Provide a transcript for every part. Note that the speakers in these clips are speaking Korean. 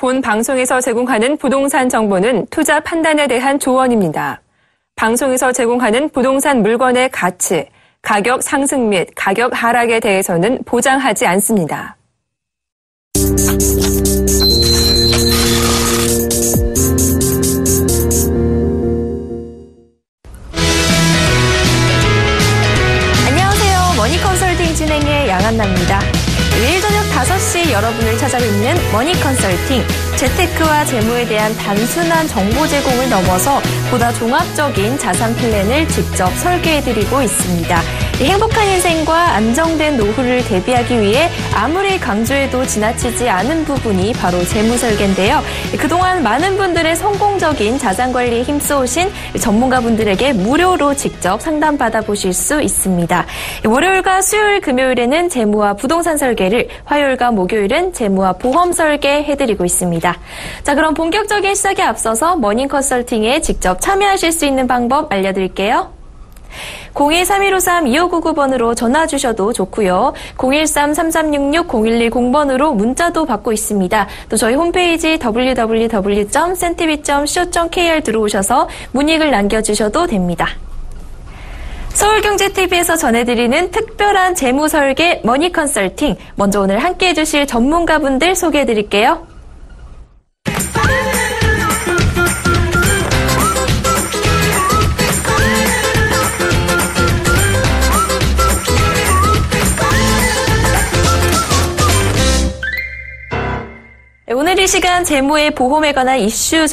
본 방송에서 제공하는 부동산 정보는 투자 판단에 대한 조언입니다. 방송에서 제공하는 부동산 물건의 가치, 가격 상승 및 가격 하락에 대해서는 보장하지 않습니다. 안녕하세요. 머니컨설팅 진행의 양한나입니다. 매일 저녁 5시 여러분을 찾아뵙는 머니컨설팅. 재테크와 재무에 대한 단순한 정보 제공을 넘어서 보다 종합적인 자산 플랜을 직접 설계해드리고 있습니다. 행복한 인생과 안정된 노후를 대비하기 위해 아무리 강조해도 지나치지 않은 부분이 바로 재무 설계인데요. 그동안 많은 분들의 성공적인 자산 관리에 힘써오신 전문가분들에게 무료로 직접 상담받아 보실 수 있습니다. 월요일과 수요일, 금요일에는 재무와 부동산 설계를, 화요일과 목요일은 재무와 보험 설계 해드리고 있습니다. 자, 그럼 본격적인 시작에 앞서서 머닝컨설팅에 직접 참여하실 수 있는 방법 알려드릴게요. 02-3153-2599번으로 전화 주셔도 좋고요. 013-3366-0110번으로 문자도 받고 있습니다. 또 저희 홈페이지 www.cntv.co.kr 들어오셔서 문의글 남겨주셔도 됩니다. 서울경제TV에서 전해드리는 특별한 재무설계 머니컨설팅. 먼저 오늘 함께해 주실 전문가분들 소개해드릴게요. 오늘 이 시간 재무의 보험에 관한 이슈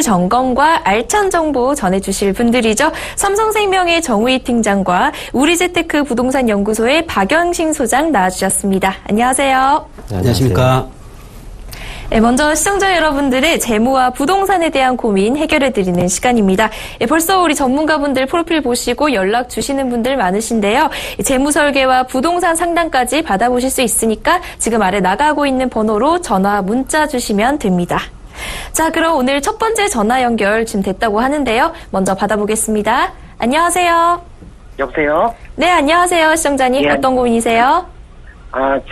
점검과 알찬 정보 전해주실 분들이죠. 삼성생명의 정우희 팀장과 우리재테크 부동산연구소의 박영신 소장 나와주셨습니다. 안녕하세요. 네, 안녕하십니까. 네, 먼저 시청자 여러분들의 재무와 부동산에 대한 고민 해결해드리는 시간입니다. 벌써 우리 전문가분들 프로필 보시고 연락 주시는 분들 많으신데요. 재무 설계와 부동산 상담까지 받아보실 수 있으니까 지금 아래 나가고 있는 번호로 전화, 문자 주시면 됩니다. 자, 그럼 오늘 첫 번째 전화 연결 지금 됐다고 하는데요. 먼저 받아보겠습니다. 안녕하세요. 여보세요? 네, 안녕하세요. 시청자님. 예. 어떤 고민이세요?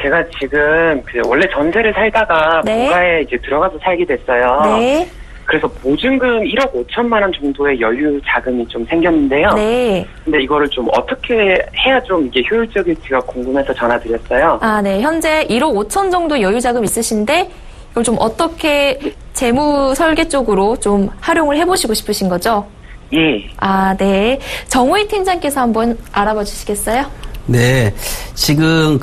제가 지금 원래 전세를 살다가 네. 본가에 이제 들어가서 살게 됐어요. 네. 그래서 보증금 1억 5천만 원 정도의 여유 자금이 좀 생겼는데요. 네. 근데 이거를 좀 어떻게 해야 좀 이게 효율적일지가 궁금해서 전화드렸어요. 아, 네. 현재 1억 5천 정도 여유 자금 있으신데 이걸 좀 어떻게 재무 설계 쪽으로 좀 활용을 해보시고 싶으신 거죠? 예. 아, 네. 정우희 팀장께서 한번 알아봐 주시겠어요? 네. 지금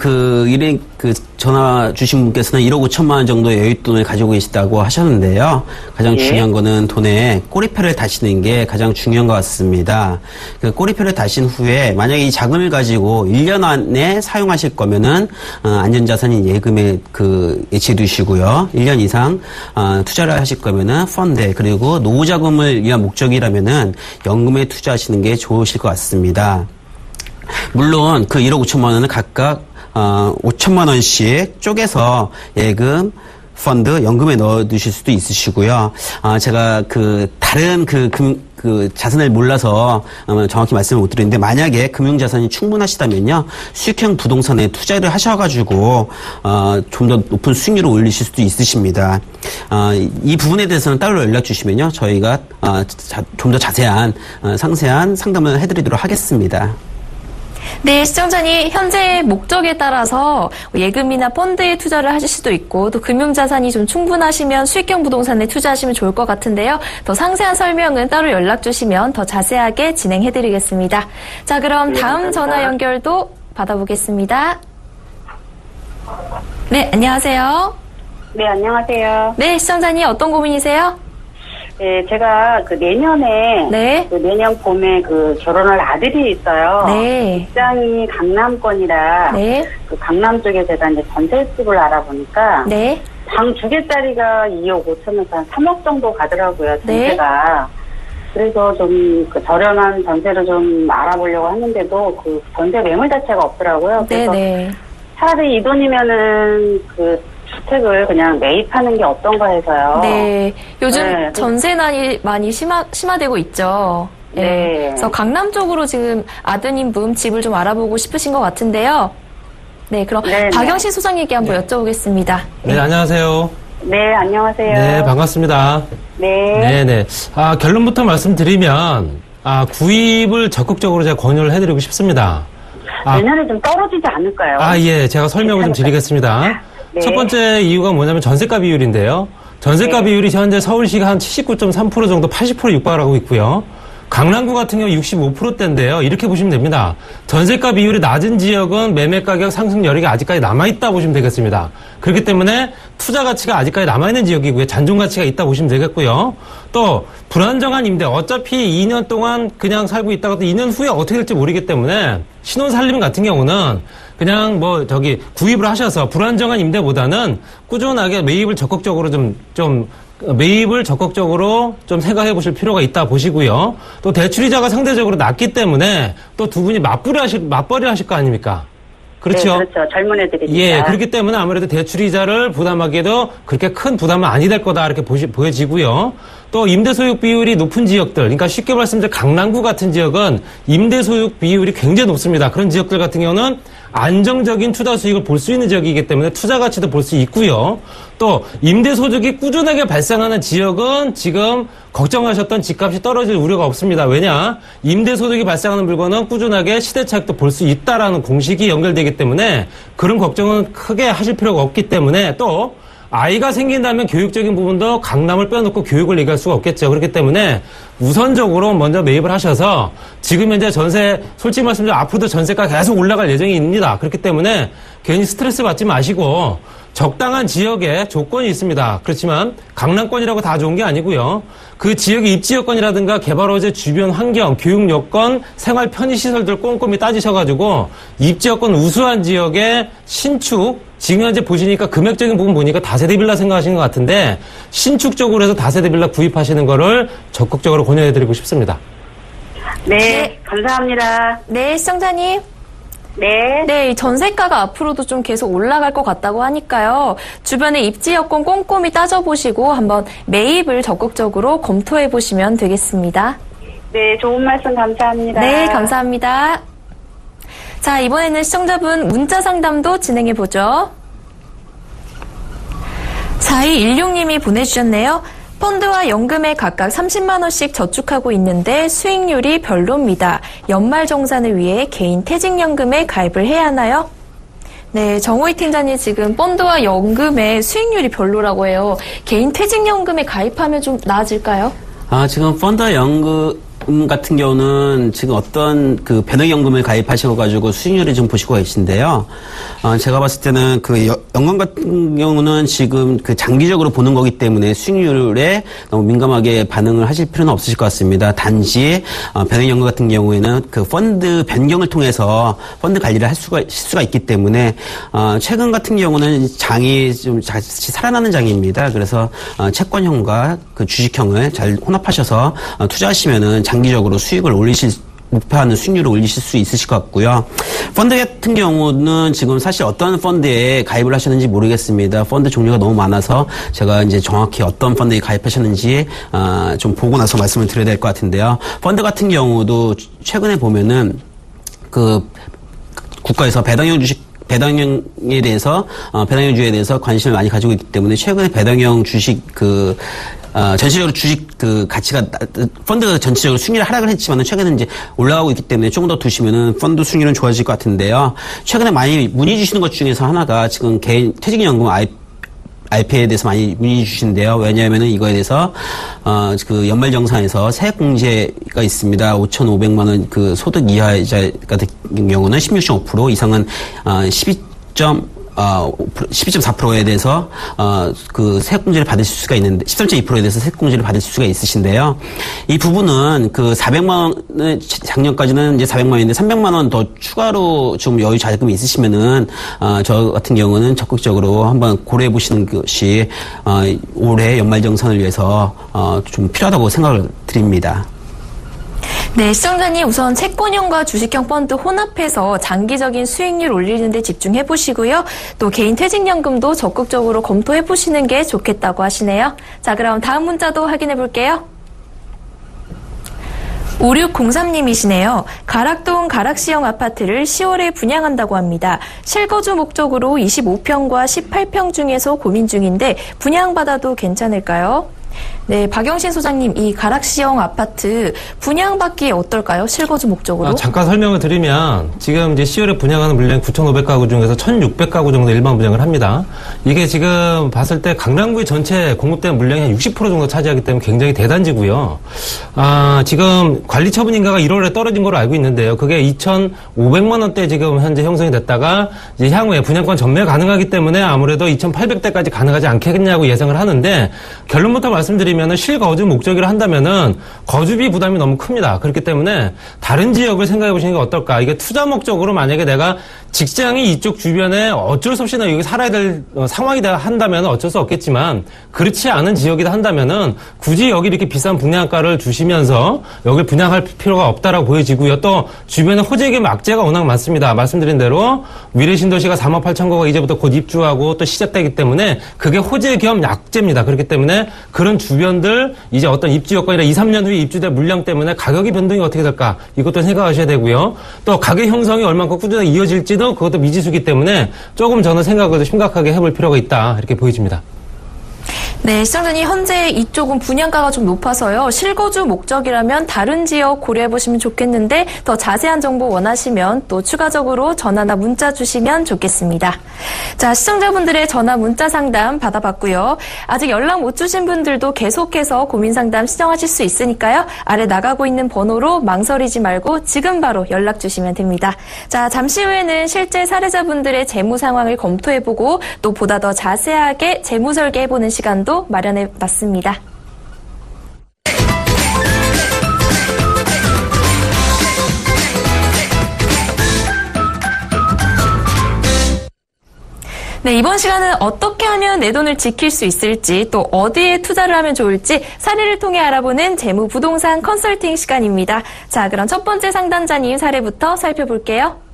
전화 주신 분께서는 1억 5천만 원 정도의 여윳돈을 가지고 계시다고 하셨는데요. 가장 예. 중요한 거는 돈에 꼬리표를 다시는 게 가장 중요한 것 같습니다. 그 꼬리표를 다신 후에 만약에 이 자금을 가지고 1년 안에 사용하실 거면은, 안전자산인 예금에 예치해 두시고요. 1년 이상, 투자를 하실 거면은 펀드, 그리고 노후자금을 위한 목적이라면은 연금에 투자하시는 게 좋으실 것 같습니다. 물론 그 1억 5천만 원은 각각 5천만 원씩 쪼개서 예금, 펀드, 연금에 넣어두실 수도 있으시고요. 제가 다른 자산을 몰라서 정확히 말씀을 못 드리는데, 만약에 금융자산이 충분하시다면요, 수익형 부동산에 투자를 하셔가지고 좀 더 높은 수익률을 올리실 수도 있으십니다. 이 부분에 대해서는 따로 연락 주시면요, 저희가 좀 더 자세한 상세한 상담을 해드리도록 하겠습니다. 네, 시청자님, 현재 목적에 따라서 예금이나 펀드에 투자를 하실 수도 있고, 또 금융자산이 좀 충분하시면 수익형 부동산에 투자하시면 좋을 것 같은데요. 더 상세한 설명은 따로 연락 주시면 더 자세하게 진행해드리겠습니다. 자, 그럼 다음 전화 연결도 받아보겠습니다. 네, 안녕하세요. 네, 안녕하세요. 네, 시청자님, 어떤 고민이세요? 네, 제가 내년에, 네. 내년 봄에 결혼할 아들이 있어요. 네. 직장이 강남권이라, 네. 강남 쪽에 제가 이제 전셋집을 알아보니까, 네. 방 2개짜리가 2억 5천에서 한 3억 정도 가더라고요, 전세가. 네. 그래서 좀 저렴한 전세를 좀 알아보려고 하는데도 전세 매물 자체가 없더라고요. 그래서 네네. 차라리 이 돈이면은 주택을 그냥 매입하는 게 어떤가 해서요. 네. 요즘 네. 전세난이 많이 심화되고 있죠. 네. 네. 그래서 강남 쪽으로 지금 아드님 분 집을 좀 알아보고 싶으신 것 같은데요. 네, 그럼 네, 박영신 소장님께 한번 여쭤보겠습니다. 네, 안녕하세요. 네, 안녕하세요. 네, 반갑습니다. 네. 네네. 결론부터 말씀드리면, 구입을 적극적으로 제가 권유를 해드리고 싶습니다. 내년에 좀 떨어지지 않을까요? 예, 제가 설명을 좀 드리겠습니다. 네. 첫 번째 이유가 뭐냐면 전세가 비율인데요. 전세가 비율이 현재 서울시가 한 79.3% 정도 80% 육박을 하고 있고요. 강남구 같은 경우 65%대인데요. 이렇게 보시면 됩니다. 전세가 비율이 낮은 지역은 매매 가격 상승 여력이 아직까지 남아있다 보시면 되겠습니다. 그렇기 때문에 투자 가치가 아직까지 남아있는 지역이고요. 잔존 가치가 있다 보시면 되겠고요. 또 불안정한 임대, 어차피 2년 동안 그냥 살고 있다가 또 2년 후에 어떻게 될지 모르기 때문에 신혼살림 같은 경우는 그냥 구입을 하셔서 불안정한 임대보다는 꾸준하게 매입을 적극적으로 매입을 적극적으로 좀 생각해 보실 필요가 있다 보시고요. 또 대출이자가 상대적으로 낮기 때문에 또 두 분이 맞벌이 하실 거 아닙니까? 그렇죠? 네, 그렇죠. 젊은 애들이니까. 예, 그렇기 때문에 아무래도 대출이자를 부담하기에도 그렇게 큰 부담은 아니 될 거다 이렇게 보여지고요. 또 임대소유 비율이 높은 지역들, 그러니까 쉽게 말씀드려 강남구 같은 지역은 임대소유 비율이 굉장히 높습니다. 그런 지역들 같은 경우는 안정적인 투자 수익을 볼 수 있는 지역이기 때문에 투자 가치도 볼 수 있고요. 또 임대소득이 꾸준하게 발생하는 지역은 지금 걱정하셨던 집값이 떨어질 우려가 없습니다. 왜냐? 임대소득이 발생하는 물건은 꾸준하게 시대차익도 볼 수 있다라는 공식이 연결되기 때문에 그런 걱정은 크게 하실 필요가 없기 때문에 또 아이가 생긴다면 교육적인 부분도 강남을 빼놓고 교육을 얘기할 수가 없겠죠. 그렇기 때문에 우선적으로 먼저 매입을 하셔서 지금 현재 전세, 솔직히 말씀드리면 앞으로도 전세가 계속 올라갈 예정입니다. 그렇기 때문에 괜히 스트레스 받지 마시고 적당한 지역에 조건이 있습니다. 그렇지만 강남권이라고 다 좋은 게 아니고요. 그 지역의 입지 여건이라든가 개발 호재 주변 환경, 교육 여건, 생활 편의시설들 꼼꼼히 따지셔가지고 입지 여건 우수한 지역의 신축, 지금 현재 보시니까 금액적인 부분 보니까 다세대 빌라 생각하시는 것 같은데 신축 쪽으로 해서 다세대 빌라 구입하시는 거를 적극적으로 권유해드리고 싶습니다. 네, 감사합니다. 네, 시청자님. 네, 이 전세가가 앞으로도 좀 계속 올라갈 것 같다고 하니까요. 주변의 입지 여건 꼼꼼히 따져보시고 한번 매입을 적극적으로 검토해보시면 되겠습니다. 네, 좋은 말씀 감사합니다. 네, 감사합니다. 자, 이번에는 시청자분 문자 상담도 진행해보죠. 4216님이 보내주셨네요. 펀드와 연금에 각각 30만 원씩 저축하고 있는데 수익률이 별로입니다. 연말정산을 위해 개인 퇴직연금에 가입을 해야 하나요? 네, 정호희 팀장님 지금 펀드와 연금의 수익률이 별로라고 해요. 개인 퇴직연금에 가입하면 좀 나아질까요? 지금 펀드와 연금 같은 경우는 지금 어떤 그 변액연금을 가입하셔가지고 수익률을 좀 보시고 계신데요. 제가 봤을 때는 그 연금 같은 경우는 지금 그 장기적으로 보는 거기 때문에 수익률에 너무 민감하게 반응을 하실 필요는 없으실 것 같습니다. 단지 변액연금 같은 경우에는 그 펀드 변경을 통해서 펀드 관리를 할 수가 있기 때문에 최근 같은 경우는 장이 좀 다시 살아나는 장입니다. 그래서 채권형과 그 주식형을 잘 혼합하셔서 투자하시면은 장기적으로 수익을 목표하는 수익률을 올리실 수 있으실 것 같고요. 펀드 같은 경우는 지금 사실 어떤 펀드에 가입을 하셨는지 모르겠습니다. 펀드 종류가 너무 많아서 제가 이제 정확히 어떤 펀드에 가입하셨는지 좀 보고 나서 말씀을 드려야 될 것 같은데요. 펀드 같은 경우도 최근에 보면은 그 국가에서 배당형에 대해서 배당형주에 대해서 관심을 많이 가지고 있기 때문에 최근에 배당형 주식 전체적으로 주식 가치가 펀드 전체적으로 수익률이 하락을 했지만은 최근에 이제 올라가고 있기 때문에 조금 더 두시면은 펀드 수익률은 좋아질 것 같은데요. 최근에 많이 문의 주시는 것 중에서 하나가 지금 개인 퇴직연금 RP에 대해서 많이 문의 주시는데요. 왜냐하면은 이거에 대해서 그 연말정산에서 세액공제가 있습니다. 5,500만 원 그 소득 이하자 같은 경우는 16.5% 이상은 12.4%에 대해서 그 세액공제를 받으실 수가 있는데 13.2%에 대해서 세액공제를 받으실 수가 있으신데요. 이 부분은 그 400만 원 작년까지는 이제 400만 원인데 300만 원 더 추가로 좀 여유 자금이 있으시면은 저 같은 경우는 적극적으로 한번 고려해 보시는 것이 올해 연말정산을 위해서 좀 필요하다고 생각을 드립니다. 네, 시청자님 우선 채권형과 주식형 펀드 혼합해서 장기적인 수익률 올리는 데 집중해 보시고요. 또 개인 퇴직연금도 적극적으로 검토해 보시는 게 좋겠다고 하시네요. 자, 그럼 다음 문자도 확인해 볼게요. 5603님이시네요. 가락동 가락시형 아파트를 10월에 분양한다고 합니다. 실거주 목적으로 25평과 18평 중에서 고민 중인데 분양받아도 괜찮을까요? 네, 박영신 소장님, 이 가락시형 아파트 분양받기 어떨까요? 실거주 목적으로? 잠깐 설명을 드리면 지금 이제 10월에 분양하는 물량이 9,500가구 중에서 1,600가구 정도 일반 분양을 합니다. 이게 지금 봤을 때 강남구의 전체 공급되는 물량이 한 60% 정도 차지하기 때문에 굉장히 대단지고요. 지금 관리 처분 인가가 1월에 떨어진 걸로 알고 있는데요. 그게 2,500만 원대 지금 현재 형성이 됐다가 이제 향후에 분양권 전매 가능하기 때문에 아무래도 2,800대까지 가능하지 않겠냐고 예상을 하는데 결론부터 말씀드리면 실거주 목적으로 한다면은 거주비 부담이 너무 큽니다. 그렇기 때문에 다른 지역을 생각해 보시는 게 어떨까? 이게 투자 목적으로 만약에 내가 직장이 이쪽 주변에 어쩔 수 없이 여기 살아야 될 상황이다 한다면 어쩔 수 없겠지만 그렇지 않은 지역이다 한다면은 굳이 여기 이렇게 비싼 분양가를 주시면서 여기를 분양할 필요가 없다라고 보여지고요. 또 주변에 호재기업 악재가 워낙 많습니다. 말씀드린 대로 위례신도시가 4만 8천 가구가 이제부터 곧 입주하고 또 시작되기 때문에 그게 호재 겸 약재입니다. 그렇기 때문에 그런 주변들 이제 어떤 입주 여건이나 2, 3년 후에 입주될 물량 때문에 가격의 변동이 어떻게 될까? 이것도 생각하셔야 되고요. 또 가격 형성이 얼마큼 꾸준하게 이어질지도 그것도 미지수기 때문에 조금 저는 생각을 심각하게 해볼 필요가 있다. 이렇게 보여집니다. 네, 시청자님 현재 이쪽은 분양가가 좀 높아서요. 실거주 목적이라면 다른 지역 고려해보시면 좋겠는데 더 자세한 정보 원하시면 또 추가적으로 전화나 문자 주시면 좋겠습니다. 자, 시청자분들의 전화 문자 상담 받아봤고요. 아직 연락 못 주신 분들도 계속해서 고민 상담 신청하실 수 있으니까요. 아래 나가고 있는 번호로 망설이지 말고 지금 바로 연락 주시면 됩니다. 자, 잠시 후에는 실제 사례자분들의 재무 상황을 검토해보고 또 보다 더 자세하게 재무 설계해보는 시간도 마련해봤습니다. 네, 이번 시간은 어떻게 하면 내 돈을 지킬 수 있을지 또 어디에 투자를 하면 좋을지 사례를 통해 알아보는 재무 부동산 컨설팅 시간입니다. 자, 그럼 첫 번째 상담자님 사례부터 살펴볼게요.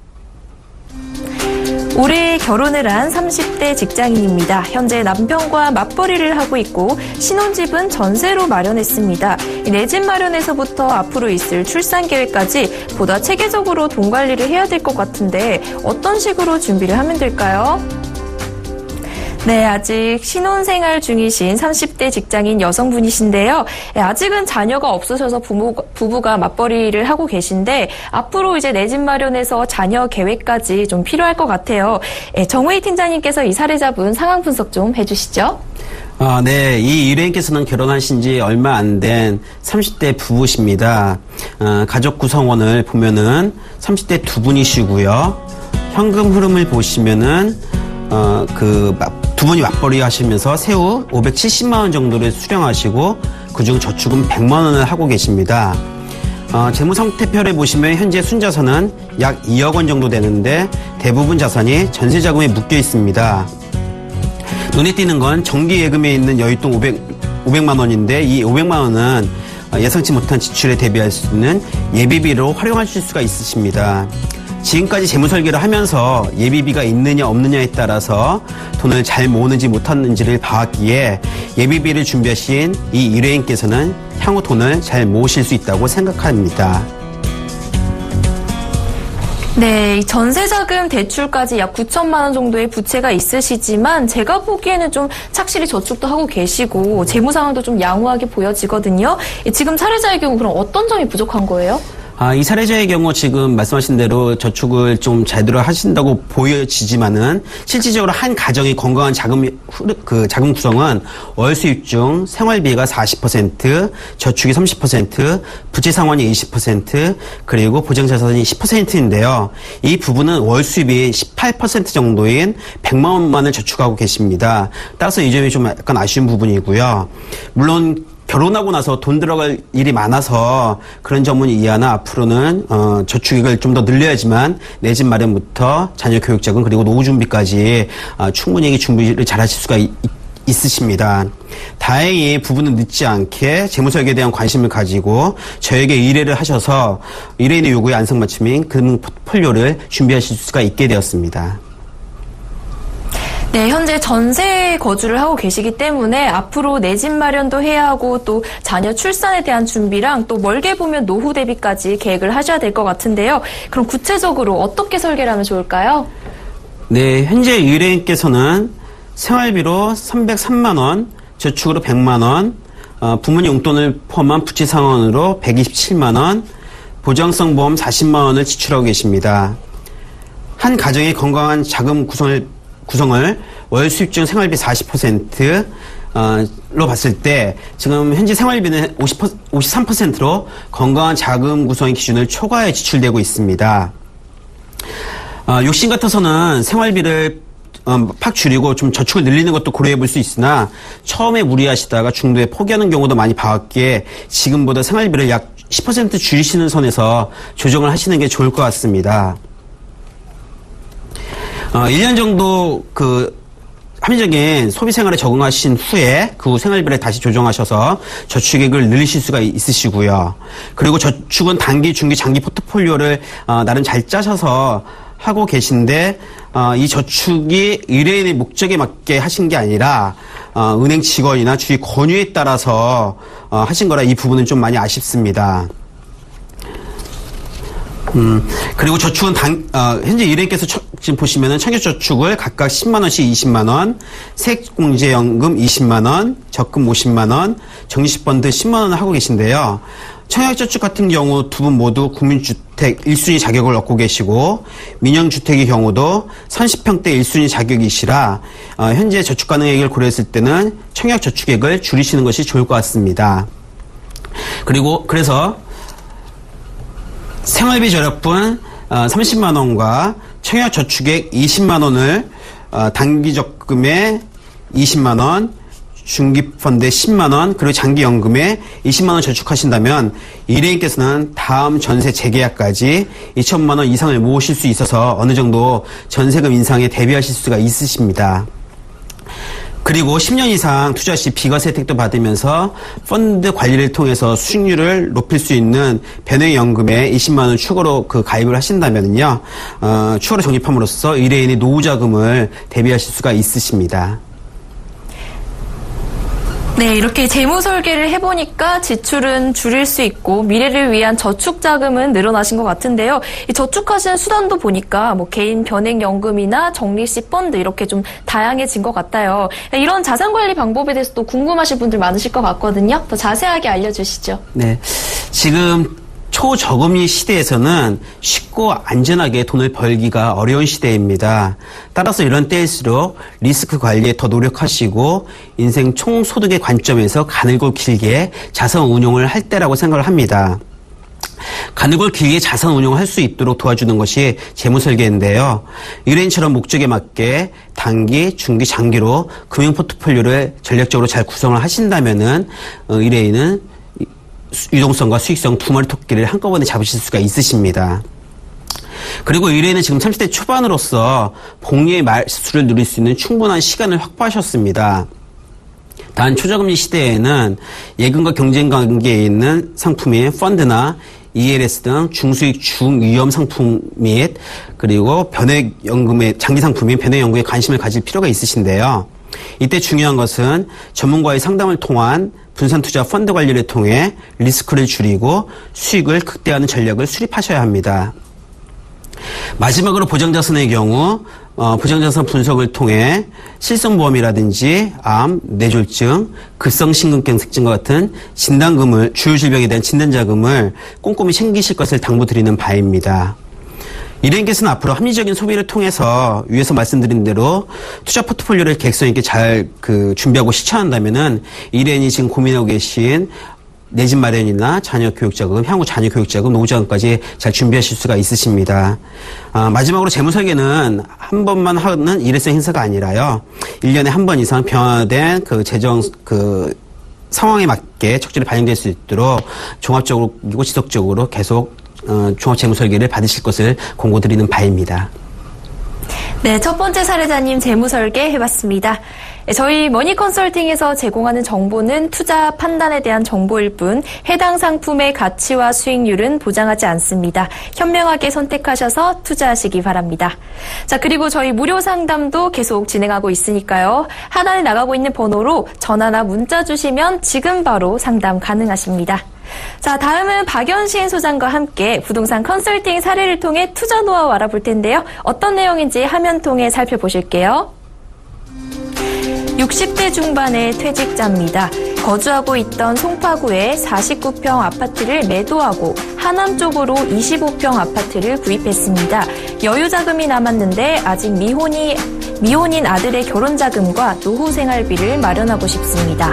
올해 결혼을 한 30대 직장인입니다. 현재 남편과 맞벌이를 하고 있고 신혼집은 전세로 마련했습니다. 내 집 마련에서부터 앞으로 있을 출산 계획까지 보다 체계적으로 돈 관리를 해야 될 것 같은데 어떤 식으로 준비를 하면 될까요? 네, 아직 신혼생활 중이신 30대 직장인 여성분이신데요. 아직은 자녀가 없으셔서 부부가 맞벌이를 하고 계신데 앞으로 이제 내 집 마련에서 자녀 계획까지 좀 필요할 것 같아요. 정우희 팀장님께서 이 사례자분 상황 분석 좀 해주시죠. 네. 이 의뢰인께서는 결혼하신 지 얼마 안 된 30대 부부십니다. 가족 구성원을 보면은 30대 두 분이시고요. 현금 흐름을 보시면은 두 분이 맞벌이 하시면서 세후 570만 원 정도를 수령하시고 그중 저축은 100만 원을 하고 계십니다. 재무 상태표를 보시면 현재 순자산은 약 2억 원 정도 되는데 대부분 자산이 전세 자금에 묶여 있습니다. 눈에 띄는 건 정기 예금에 있는 여윳돈 500만 원인데 이 500만 원은 예상치 못한 지출에 대비할 수 있는 예비비로 활용하실 수가 있으십니다. 지금까지 재무 설계를 하면서 예비비가 있느냐 없느냐에 따라서 돈을 잘 모으는지 못하는지를 봐왔기에 예비비를 준비하신 이 의뢰인께서는 향후 돈을 잘 모으실 수 있다고 생각합니다. 네, 전세자금 대출까지 약 9천만 원 정도의 부채가 있으시지만 제가 보기에는 좀 착실히 저축도 하고 계시고 재무 상황도 좀 양호하게 보여지거든요. 지금 사례자의 경우 그럼 어떤 점이 부족한 거예요? 이 사례자의 경우 지금 말씀하신 대로 저축을 좀 제대로 하신다고 보여지지만은 실질적으로 한 가정의 건강한 자금 구성은 월 수입 중 생활비가 40%, 저축이 30%, 부채 상환이 20%, 그리고 보장자산이 10%인데요. 이 부분은 월 수입이 18% 정도인 100만 원만을 저축하고 계십니다. 따라서 이 점이 좀 약간 아쉬운 부분이고요. 물론 결혼하고 나서 돈 들어갈 일이 많아서 그런 점은 이해하나 앞으로는 저축액을 좀 더 늘려야지만 내 집 마련부터 자녀 교육자금 그리고 노후 준비까지 충분히 준비를 잘 하실 수가 있으십니다. 다행히 부부는 늦지 않게 재무설계에 대한 관심을 가지고 저에게 의뢰를 하셔서 의뢰인의 요구에 안성맞춤인 금융 포트폴리오를 준비하실 수가 있게 되었습니다. 네, 현재 전세 거주를 하고 계시기 때문에 앞으로 내 집 마련도 해야 하고 또 자녀 출산에 대한 준비랑 또 멀게 보면 노후 대비까지 계획을 하셔야 될 것 같은데요. 그럼 구체적으로 어떻게 설계를 하면 좋을까요? 네, 현재 의뢰인께서는 생활비로 303만 원, 저축으로 100만 원, 부모님 용돈을 포함한 부채 상환으로 127만 원, 보장성 보험 40만 원을 지출하고 계십니다. 한 가정의 건강한 자금 구성을 월 수입 중 생활비 40%로 봤을 때 지금 현재 생활비는 53%로 건강한 자금 구성의 기준을 초과해 지출되고 있습니다. 욕심 같아서는 생활비를 팍 줄이고 좀 저축을 늘리는 것도 고려해 볼 수 있으나 처음에 무리하시다가 중도에 포기하는 경우도 많이 봐왔기에 지금보다 생활비를 약 10% 줄이시는 선에서 조정을 하시는 게 좋을 것 같습니다. 1년 정도 합리적인 소비 생활에 적응하신 후에 그 후 생활비를 다시 조정하셔서 저축액을 늘리실 수가 있으시고요. 그리고 저축은 단기, 중기, 장기 포트폴리오를 나름 잘 짜셔서 하고 계신데 이 저축이 의뢰인의 목적에 맞게 하신 게 아니라 은행 직원이나 주위 권유에 따라서 하신 거라 이 부분은 좀 많이 아쉽습니다. 그리고 저축은 현재 의뢰인께서 지금 보시면은 청약저축을 각각 10만원씩 20만원, 세액공제연금 20만원, 적금 50만원, 정리펀드 10만원을 하고 계신데요. 청약저축 같은 경우 두 분 모두 국민주택 1순위 자격을 얻고 계시고, 민영주택의 경우도 30평대 1순위 자격이시라, 현재 저축 가능액을 고려했을 때는 청약저축액을 줄이시는 것이 좋을 것 같습니다. 그래서 생활비 절약분 30만원과 청약저축액 20만원을 단기적금에 20만원, 중기펀드에 10만원, 그리고 장기연금에 20만원 저축하신다면 의뢰인께서는 다음 전세 재계약까지 2천만원 이상을 모으실 수 있어서 어느 정도 전세금 인상에 대비하실 수가 있으십니다. 그리고 10년 이상 투자 시 비과세 혜택도 받으면서 펀드 관리를 통해서 수익률을 높일 수 있는 변액연금에 20만원 추가로 가입을 하신다면요, 추가로 적립함으로써 의뢰인의 노후자금을 대비하실 수가 있으십니다. 네, 이렇게 재무 설계를 해보니까 지출은 줄일 수 있고 미래를 위한 저축 자금은 늘어나신 것 같은데요. 이 저축하시는 수단도 보니까 개인 변액연금이나 적립식 펀드 이렇게 좀 다양해진 것 같아요. 이런 자산 관리 방법에 대해서 또 궁금하신 분들 많으실 것 같거든요. 더 자세하게 알려주시죠. 네, 지금 초저금리 시대에서는 쉽고 안전하게 돈을 벌기가 어려운 시대입니다. 따라서 이런 때일수록 리스크 관리에 더 노력하시고 인생 총소득의 관점에서 가늘고 길게 자산 운용을 할 때라고 생각을 합니다. 가늘고 길게 자산 운용을 할 수 있도록 도와주는 것이 재무설계인데요. 의뢰인처럼 목적에 맞게 단기, 중기, 장기로 금융 포트폴리오를 전략적으로 잘 구성을 하신다면은 의뢰인은 유동성과 수익성 두 마리 토끼를 한꺼번에 잡으실 수가 있으십니다. 그리고 의뢰인은 지금 30대 초반으로서 복리의 말수를 누릴 수 있는 충분한 시간을 확보하셨습니다. 단 초저금리 시대에는 예금과 경쟁 관계에 있는 상품인 펀드나 ELS 등 중수익 중위험 상품 및 그리고 변액연금의 장기 상품인 변액연금에 관심을 가질 필요가 있으신데요. 이때 중요한 것은 전문가의 상담을 통한 분산투자 펀드 관리를 통해 리스크를 줄이고 수익을 극대화하는 전략을 수립하셔야 합니다. 마지막으로 보장자산의 경우 보장자산 분석을 통해 실손보험이라든지 암, 뇌졸중, 급성심근경색증과 같은 진단금을 주요 질병에 대한 진단자금을 꼼꼼히 챙기실 것을 당부드리는 바입니다. 의뢰인께서는 앞으로 합리적인 소비를 통해서 위에서 말씀드린 대로 투자 포트폴리오를 계획성 있게 잘 준비하고 실천한다면은 의뢰인이 지금 고민하고 계신 내 집 마련이나 자녀 교육자금, 향후 자녀 교육자금, 노후자금까지 잘 준비하실 수가 있으십니다. 마지막으로 재무설계는 한 번만 하는 일회성 행사가 아니라요, 1년에 한 번 이상 변화된 재정 상황에 맞게 적절히 반영될 수 있도록 종합적으로 그리고 지속적으로 계속 종합재무설계를 받으실 것을 권고드리는 바입니다. 네, 첫 번째 사례자님 재무설계 해봤습니다. 저희 머니컨설팅에서 제공하는 정보는 투자 판단에 대한 정보일 뿐 해당 상품의 가치와 수익률은 보장하지 않습니다. 현명하게 선택하셔서 투자하시기 바랍니다. 자, 그리고 저희 무료 상담도 계속 진행하고 있으니까요. 하단에 나가고 있는 번호로 전화나 문자 주시면 지금 바로 상담 가능하십니다. 자, 다음은 박연신 소장과 함께 부동산 컨설팅 사례를 통해 투자 노하우 알아볼 텐데요. 어떤 내용인지 화면 통해 살펴보실게요. 60대 중반의 퇴직자입니다. 거주하고 있던 송파구에 49평 아파트를 매도하고 하남 쪽으로 25평 아파트를 구입했습니다. 여유 자금이 남았는데 아직 미혼인 아들의 결혼 자금과 노후 생활비를 마련하고 싶습니다.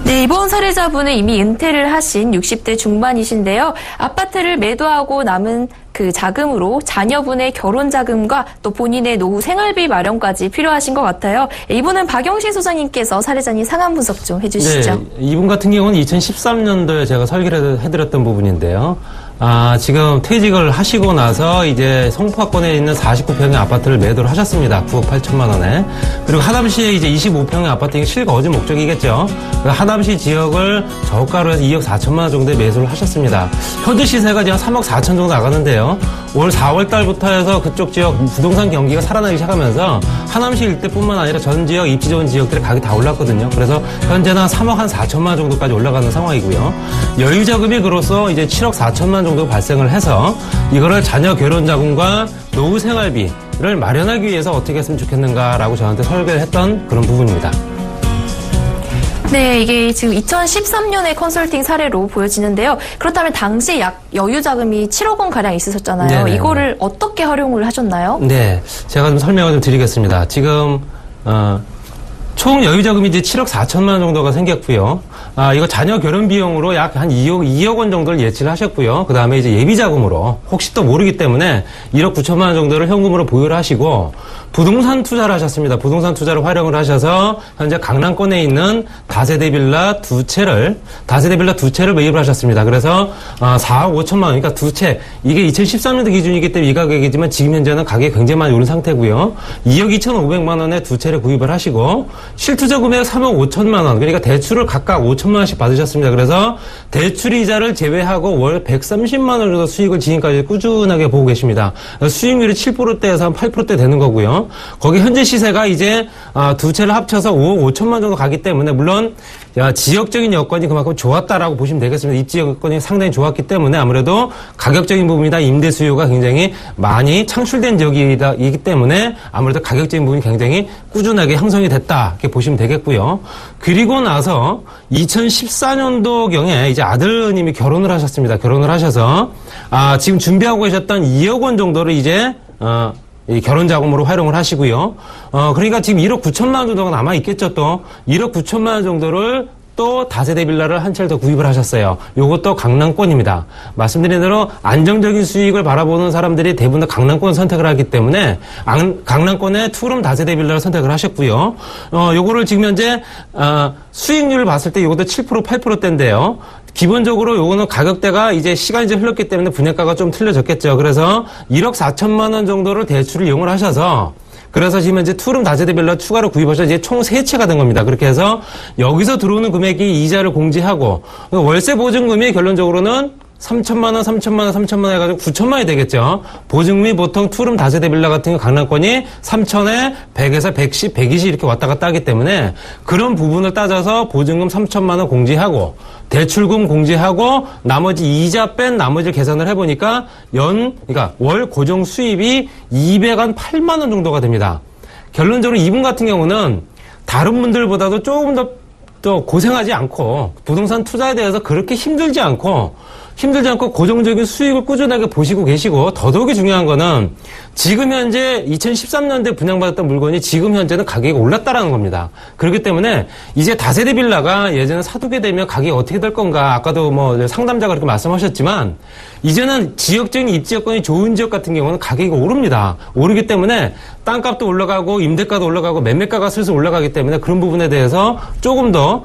네, 이번 사례자분은 이미 은퇴를 하신 60대 중반이신데요. 아파트를 매도하고 남은 그 자금으로 자녀분의 결혼 자금과 또 본인의 노후 생활비 마련까지 필요하신 것 같아요. 이분은 박영신 소장님께서 사례자님 상황 분석 좀 해주시죠. 네, 이분 같은 경우는 2013년도에 제가 설계를 해드렸던 부분인데요. 지금 퇴직을 하시고 나서 이제 송파권에 있는 49평의 아파트를 매도를 하셨습니다. 9억 8천만 원에. 그리고 하남시에 이제 25평의 아파트가 실거주 목적이겠죠. 하남시 지역을 저가로 해서 2억 4천만 원 정도에 매수를 하셨습니다. 현재 시세가 지금 3억 4천 정도 나가는데요. 올 4월 달부터 해서 그쪽 지역 부동산 경기가 살아나기 시작하면서 하남시 일대뿐만 아니라 전 지역, 입지 좋은 지역들의 가격이 다 올랐거든요. 그래서 현재는 3억 한 4천만 원 정도까지 올라가는 상황이고요. 여유 자금이 그로써 이제 7억 4천만 원 정도 발생을 해서 이거를 자녀 결혼 자금과 노후 생활비를 마련하기 위해서 어떻게 했으면 좋겠는가라고 저한테 설계를 했던 그런 부분입니다. 네, 이게 지금 2013년의 컨설팅 사례로 보여지는데요. 그렇다면 당시 약 여유 자금이 7억 원 가량 있으셨잖아요. 네네. 이거를 어떻게 활용을 하셨나요? 네, 제가 좀 설명을 좀 드리겠습니다. 지금 총 여유 자금이 이제 7억 4천만 원 정도가 생겼고요. 이거 자녀 결혼 비용으로 약 한 2억 원 정도를 예치를 하셨고요. 그 다음에 이제 예비 자금으로 혹시 또 모르기 때문에 1억 9천만 원 정도를 현금으로 보유를 하시고 부동산 투자를 하셨습니다. 부동산 투자를 활용을 하셔서 현재 강남권에 있는 다세대 빌라 두 채를 매입을 하셨습니다. 그래서 4억 5천만 원, 그러니까 두 채. 이게 2013년도 기준이기 때문에 이 가격이지만 지금 현재는 가격이 굉장히 많이 오른 상태고요. 2억 2,500만 원에 두 채를 구입을 하시고 실투자 금액 3억 5천만 원, 그러니까 대출을 각각 5천만 원씩 받으셨습니다. 그래서 대출 이자를 제외하고 월 130만 원 정도 수익을 지금까지 꾸준하게 보고 계십니다. 수익률이 7%대에서 한 8%대 되는 거고요. 거기 현재 시세가 이제 두 채를 합쳐서 5억 5천만 원 정도 가기 때문에 물론 지역적인 여건이 그만큼 좋았다라고 보시면 되겠습니다. 입지 여건이 상당히 좋았기 때문에 아무래도 가격적인 부분이다 임대 수요가 굉장히 많이 창출된 지역이기 때문에 아무래도 가격적인 부분이 굉장히 꾸준하게 형성이 됐다 이렇게 보시면 되겠고요. 그리고 나서 2014년도경에 이제 아드님이 결혼을 하셨습니다. 결혼을 하셔서 지금 준비하고 계셨던 2억 원 정도를 이제 이 결혼 자금으로 활용을 하시고요. 그러니까 지금 1억 9천만 원 정도가 남아 있겠죠. 또 1억 9천만 원 정도를 또 다세대 빌라를 한 채를 더 구입을 하셨어요. 요것도 강남권입니다. 말씀드린 대로 안정적인 수익을 바라보는 사람들이 대부분 다 강남권 선택을 하기 때문에 강남권의 투룸 다세대 빌라를 선택을 하셨고요. 요거를 지금 현재 수익률을 봤을 때 요것도 7% 8%대인데요. 기본적으로 요거는 가격대가 이제 시간이 좀 흘렀기 때문에 분양가가 좀 틀려졌겠죠. 그래서 1억 4천만 원 정도를 대출을 이용을 하셔서 그래서 지금 이제 투룸 다세대 빌라 추가로 구입하셔서 이제 총 3채가 된 겁니다. 그렇게 해서 여기서 들어오는 금액이 이자를 공제하고 월세 보증금이 결론적으로는 3천만 원, 3천만 원, 3천만 원 해가지고 9천만 원이 되겠죠. 보증금이 보통 투룸 다세대 빌라 같은 경우 강남권이 3천에 100에서 110, 120 이렇게 왔다 갔다 하기 때문에 그런 부분을 따져서 보증금 3천만 원 공제하고 대출금 공제하고 나머지 이자 뺀 나머지를 계산을 해보니까 그러니까 월 고정 수입이 208만 원 정도가 됩니다. 결론적으로 이분 같은 경우는 다른 분들보다도 조금 더 고생하지 않고 부동산 투자에 대해서 그렇게 힘들지 않고 고정적인 수익을 꾸준하게 보시고 계시고 더더욱이 중요한 거는 지금 현재 2013년도에 분양받았던 물건이 지금 현재는 가격이 올랐다라는 겁니다. 그렇기 때문에 이제 다세대 빌라가 예전에 사두게 되면 가격이 어떻게 될 건가 아까도 뭐 상담자가 그렇게 말씀하셨지만 이제는 지역적인 입지 여건이 좋은 지역 같은 경우는 가격이 오릅니다. 오르기 때문에 땅값도 올라가고 임대가도 올라가고 매매가가 슬슬 올라가기 때문에 그런 부분에 대해서 조금 더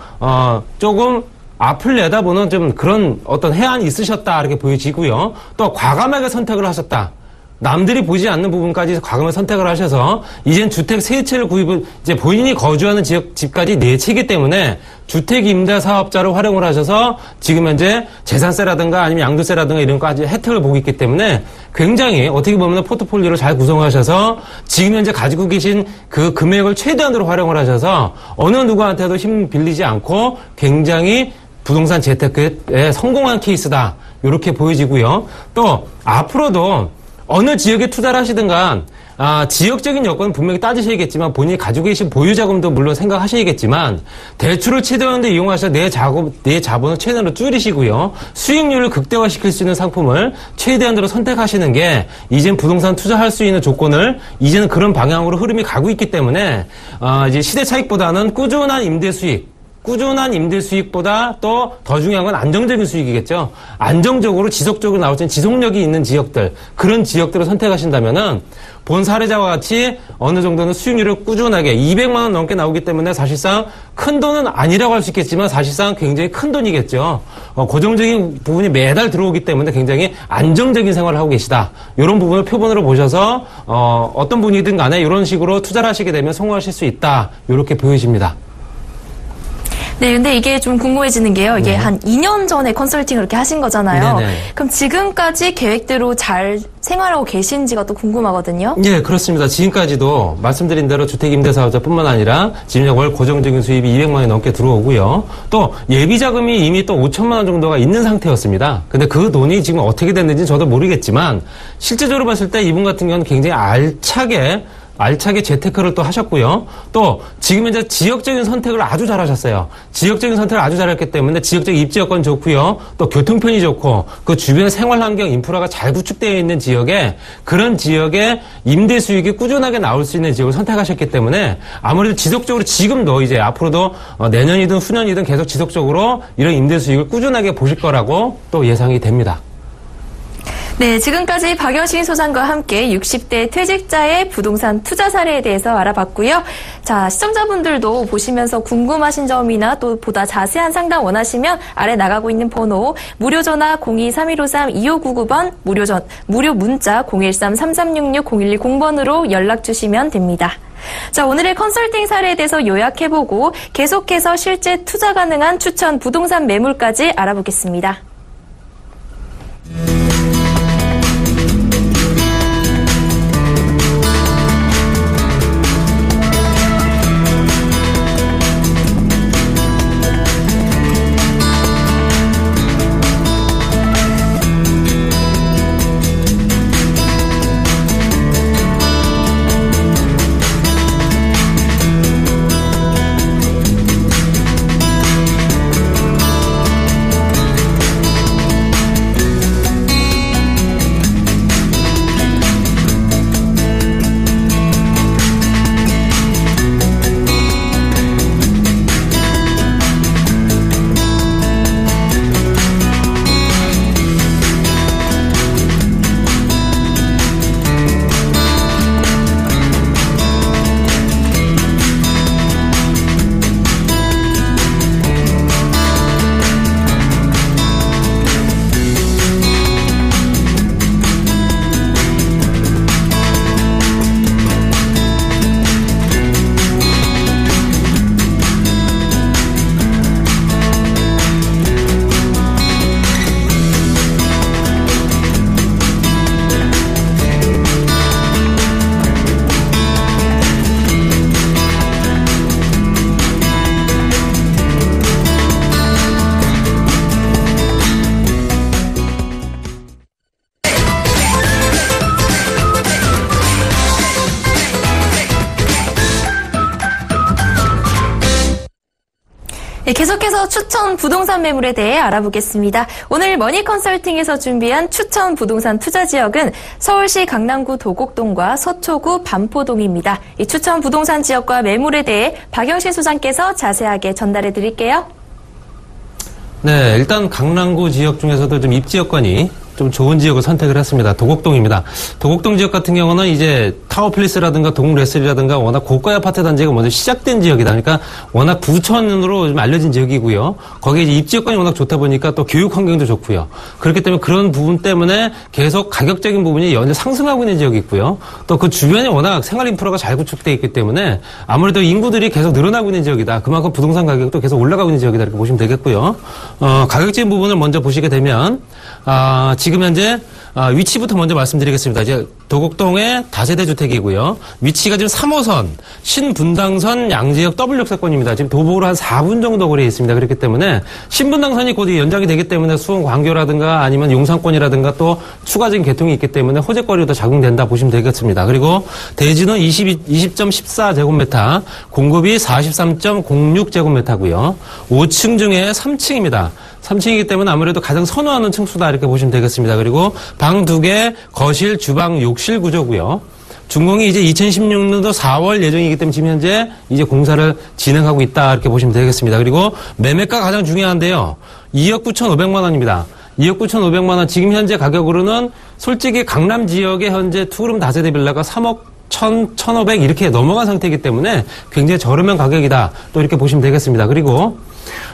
앞을 내다보는 좀 그런 어떤 해안이 있으셨다 이렇게 보여지고요. 또 과감하게 선택을 하셨다. 남들이 보지 않는 부분까지 과감히 선택을 하셔서 이젠 주택 세 채를 구입을 이제 본인이 거주하는 지역 집까지 네 채이기 때문에 주택 임대 사업자를 활용을 하셔서 지금 현재 재산세라든가 아니면 양도세라든가 이런 까지 혜택을 보고 있기 때문에 굉장히 어떻게 보면 포트폴리오를 잘 구성하셔서 지금 현재 가지고 계신 그 금액을 최대한으로 활용을 하셔서 어느 누구한테도 힘 빌리지 않고 굉장히 부동산 재테크에 성공한 케이스다. 이렇게 보여지고요. 또 앞으로도 어느 지역에 투자를 하시든가 지역적인 여건은 분명히 따지셔야겠지만 본인이 가지고 계신 보유자금도 물론 생각하셔야겠지만 대출을 최대한 데 이용하셔서 내 자본을 최대한으로 줄이시고요. 수익률을 극대화시킬 수 있는 상품을 최대한으로 선택하시는 게 이젠 부동산 투자할 수 있는 조건을 이제는 그런 방향으로 흐름이 가고 있기 때문에 이제 시대 차익보다는 꾸준한 임대 수익보다 또 더 중요한 건 안정적인 수익이겠죠. 안정적으로 지속적으로 나올 수 있는 지속력이 있는 지역들, 그런 지역들을 선택하신다면은 본 사례자와 같이 어느 정도는 수익률을 꾸준하게 200만 원 넘게 나오기 때문에 사실상 큰 돈은 아니라고 할 수 있겠지만 사실상 굉장히 큰 돈이겠죠. 고정적인 부분이 매달 들어오기 때문에 굉장히 안정적인 생활을 하고 계시다. 이런 부분을 표본으로 보셔서 어떤 분이든 간에 이런 식으로 투자를 하시게 되면 성공하실 수 있다. 이렇게 보여집니다. 네, 근데 이게 좀 궁금해지는 게요. 이게 한 2년 전에 컨설팅을 이렇게 하신 거잖아요. 네네. 그럼 지금까지 계획대로 잘 생활하고 계신지가 또 궁금하거든요. 네, 그렇습니다. 지금까지도 말씀드린 대로 주택임대사업자뿐만 아니라 지금 월 고정적인 수입이 200만 원이 넘게 들어오고요. 또 예비자금이 이미 또 5천만 원 정도가 있는 상태였습니다. 근데 그 돈이 지금 어떻게 됐는지 저도 모르겠지만 실제적으로 봤을 때 이분 같은 경우는 굉장히 알차게 재테크를 또 하셨고요. 또 지금 현재 지역적인 선택을 아주 잘하셨어요. 지역적인 선택을 아주 잘했기 때문에 지역적 입지 여건 좋고요. 또 교통편이 좋고 그 주변 생활 환경 인프라가 잘 구축되어 있는 지역에 그런 지역에 임대 수익이 꾸준하게 나올 수 있는 지역을 선택하셨기 때문에 아무래도 지속적으로 지금도 이제 앞으로도 내년이든 후년이든 계속 지속적으로 이런 임대 수익을 꾸준하게 보실 거라고 또 예상이 됩니다. 네, 지금까지 박영신 소장과 함께 60대 퇴직자의 부동산 투자 사례에 대해서 알아봤고요. 자, 시청자분들도 보시면서 궁금하신 점이나 또 보다 자세한 상담 원하시면 아래 나가고 있는 번호 무료 전화 02-3153-2599번 무료 문자 013-3366-0110번으로 연락 주시면 됩니다. 자, 오늘의 컨설팅 사례에 대해서 요약해보고 계속해서 실제 투자 가능한 추천 부동산 매물까지 알아보겠습니다. 네, 계속해서 추천 부동산 매물에 대해 알아보겠습니다. 오늘 머니컨설팅에서 준비한 추천 부동산 투자 지역은 서울시 강남구 도곡동과 서초구 반포동입니다. 이 추천 부동산 지역과 매물에 대해 박영신 소장께서 자세하게 전달해 드릴게요. 네, 일단 강남구 지역 중에서도 좀 입지 여건이 좀 좋은 지역을 선택을 했습니다. 도곡동입니다. 도곡동 지역 같은 경우는 이제 타워플레이스라든가 동레슬이라든가 워낙 고가 아파트 단지가 먼저 시작된 지역이다. 그러니까 워낙 부천으로 좀 알려진 지역이고요. 거기에 이제 입지 여건이 워낙 좋다 보니까 또 교육 환경도 좋고요. 그렇기 때문에 그런 부분 때문에 계속 가격적인 부분이 연일 상승하고 있는 지역이 있고요. 또 그 주변에 워낙 생활 인프라가 잘 구축되어 있기 때문에 아무래도 인구들이 계속 늘어나고 있는 지역이다. 그만큼 부동산 가격도 계속 올라가고 있는 지역이다. 이렇게 보시면 되겠고요. 가격적인 부분을 먼저 보시게 되면 지금 현재 위치부터 먼저 말씀드리겠습니다. 이제 도곡동의 다세대 주택이고요. 위치가 지금 3호선 신분당선 양지역 W역세권입니다. 지금 도보로 한 4분 정도 거리에 있습니다. 그렇기 때문에 신분당선이 곧 연장이 되기 때문에 수원 광교라든가 아니면 용산권이라든가 또 추가적인 개통이 있기 때문에 호재거리로 더 작용된다 보시면 되겠습니다. 그리고 대지는 20.14제곱미터, 공급이 43.06제곱미터고요. 5층 중에 3층입니다. 3층이기 때문에 아무래도 가장 선호하는 층수다 이렇게 보시면 되겠습니다. 그리고 방 2개, 거실, 주방, 욕실 구조고요. 준공이 이제 2016년도 4월 예정이기 때문에 지금 현재 이제 공사를 진행하고 있다 이렇게 보시면 되겠습니다. 그리고 매매가 가장 중요한데요. 2억 9,500만 원입니다. 2억 9,500만 원 지금 현재 가격으로는 솔직히 강남 지역의 현재 투룸 다세대 빌라가 3억 1,500 이렇게 넘어간 상태이기 때문에 굉장히 저렴한 가격이다. 또 이렇게 보시면 되겠습니다. 그리고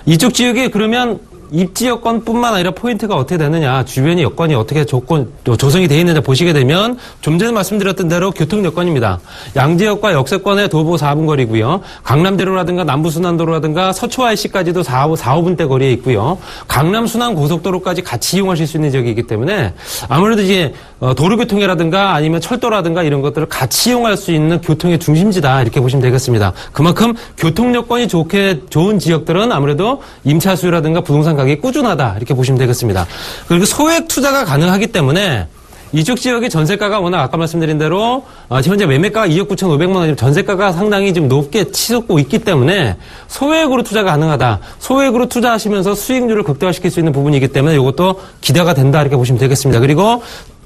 이쪽 지역에 그러면 입지 여건뿐만 아니라 포인트가 어떻게 되느냐, 주변의 여건이 어떻게 조성이 되어 있느냐 보시게 되면 좀 전에 말씀드렸던 대로 교통 여건입니다. 양지역과 역세권의 도보 4분 거리고요. 강남대로라든가 남부순환도로라든가 서초 IC까지도 4, 5분대 거리에 있고요. 강남 순환 고속도로까지 같이 이용하실 수 있는 지역이기 때문에 아무래도 이제 도로교통이라든가 아니면 철도라든가 이런 것들을 같이 이용할 수 있는 교통의 중심지다 이렇게 보시면 되겠습니다. 그만큼 교통 여건이 좋은 지역들은 아무래도 임차 수요라든가 부동산 가격이 꾸준하다 이렇게 보시면 되겠습니다. 그리고 소액 투자가 가능하기 때문에 이쪽 지역의 전세가가 워낙 아까 말씀드린 대로 현재 매매가가 2억 9,500만 원이면 전세가가 상당히 좀 높게 치솟고 있기 때문에 소액으로 투자가 가능하다. 소액으로 투자하시면서 수익률을 극대화시킬 수 있는 부분이기 때문에 이것도 기대가 된다 이렇게 보시면 되겠습니다. 그리고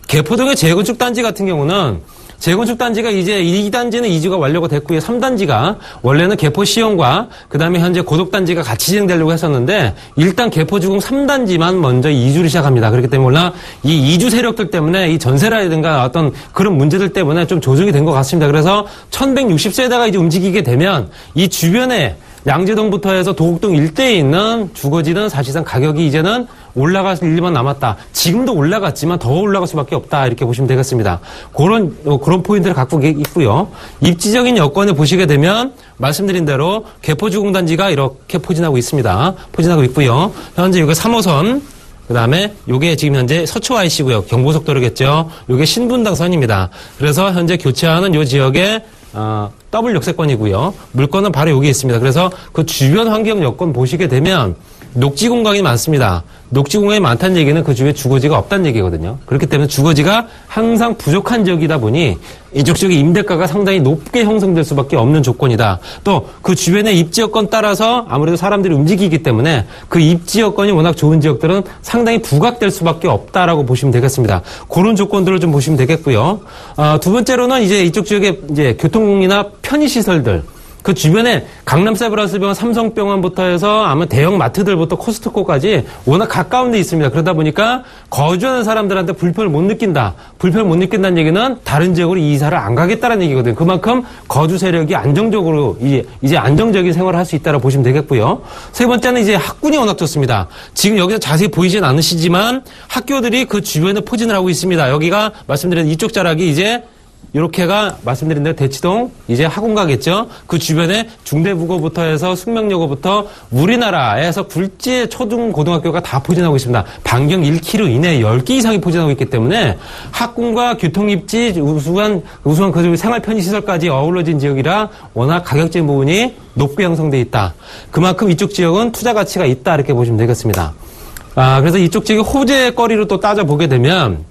개포동의 재건축 단지 같은 경우는 재건축 단지가 이제 2단지는 이주가 완료가 됐고요. 3단지가 원래는 개포 시형과 그다음에 현재 고덕 단지가 같이 진행되려고 했었는데 일단 개포 주공 3단지만 먼저 이주를 시작합니다. 그렇기 때문에 워낙 이 이주 세력들 때문에 이 전세라든가 어떤 그런 문제들 때문에 좀 조정이 된 것 같습니다. 그래서 1160세대가 이제 움직이게 되면 이 주변에 양재동부터 해서 도곡동 일대에 있는 주거지는 사실상 가격이 이제는 올라갈 일만 남았다. 지금도 올라갔지만 더 올라갈 수밖에 없다. 이렇게 보시면 되겠습니다. 그런 포인트를 갖고 있고요. 입지적인 여건을 보시게 되면 말씀드린 대로 개포주공단지가 이렇게 포진하고 있습니다. 포진하고 있고요. 현재 여기 3호선 그다음에 요게 지금 현재 서초 IC고요. 경부속도로겠죠. 요게 신분당선입니다. 그래서 현재 교체하는 요 지역에 더블 역세권이고요. 물건은 바로 여기 있습니다. 그래서 그 주변 환경 여건 보시게 되면 녹지 공간이 많습니다. 녹지 공간이 많다는 얘기는 그 주변에 주거지가 없다는 얘기거든요. 그렇기 때문에 주거지가 항상 부족한 지역이다 보니 이쪽 지역의 임대가가 상당히 높게 형성될 수밖에 없는 조건이다. 또 그 주변의 입지 여건 따라서 아무래도 사람들이 움직이기 때문에 그 입지 여건이 워낙 좋은 지역들은 상당히 부각될 수밖에 없다라고 보시면 되겠습니다. 그런 조건들을 좀 보시면 되겠고요. 두 번째로는 이제 이쪽 지역의 이제 교통이나 편의시설들. 그 주변에 강남 세브란스병원, 삼성병원부터 해서 아마 대형 마트들부터 코스트코까지 워낙 가까운 데 있습니다. 그러다 보니까 거주하는 사람들한테 불편을 못 느낀다. 불편을 못 느낀다는 얘기는 다른 지역으로 이사를 안 가겠다는 얘기거든요. 그만큼 거주 세력이 안정적으로 이제 안정적인 생활을 할 수 있다고 보시면 되겠고요. 세 번째는 이제 학군이 워낙 좋습니다. 지금 여기서 자세히 보이진 않으시지만 학교들이 그 주변에 포진을 하고 있습니다. 여기가 말씀드린 이쪽 자락이 이제 이렇게가 말씀드린 대로 대치동 이제 학원가겠죠. 그 주변에 중대부고부터 해서 숙명여고부터 우리나라에서 굴지의 초등 고등학교가 다 포진하고 있습니다. 반경 1km 이내에 10개 이상이 포진하고 있기 때문에 학군과 교통입지 우수한 그 생활 편의시설까지 어우러진 지역이라 워낙 가격적인 부분이 높게 형성돼 있다. 그만큼 이쪽 지역은 투자 가치가 있다 이렇게 보시면 되겠습니다. 그래서 이쪽 지역의 호재거리로 또 따져보게 되면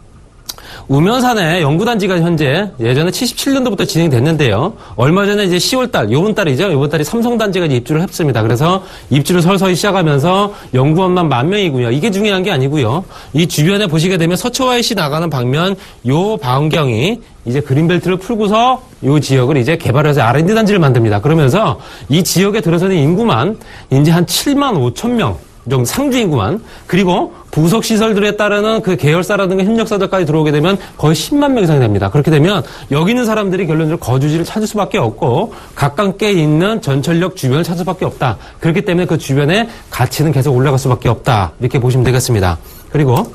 우면산에 연구단지가 현재 예전에 77년도부터 진행됐는데요. 얼마 전에 이제 10월달, 요번달이죠. 요번달에 삼성단지가 이제 입주를 했습니다. 그래서 입주를 서서히 시작하면서 연구원만 10,000명이고요. 이게 중요한 게 아니고요. 이 주변에 보시게 되면 서초 IC 나가는 방면 요 반경이 이제 그린벨트를 풀고서 이 지역을 이제 개발해서 R&D 단지를 만듭니다. 그러면서 이 지역에 들어서는 인구만 이제 한 75,000명 좀 상주 인구만. 그리고 부속 시설들에 따르는 그 계열사라든가 협력사들까지 들어오게 되면 거의 10만 명 이상이 됩니다. 그렇게 되면 여기 있는 사람들이 결론적으로 거주지를 찾을 수밖에 없고 가깝게 있는 전철역 주변을 찾을 수밖에 없다. 그렇기 때문에 그 주변에 가치는 계속 올라갈 수밖에 없다. 이렇게 보시면 되겠습니다. 그리고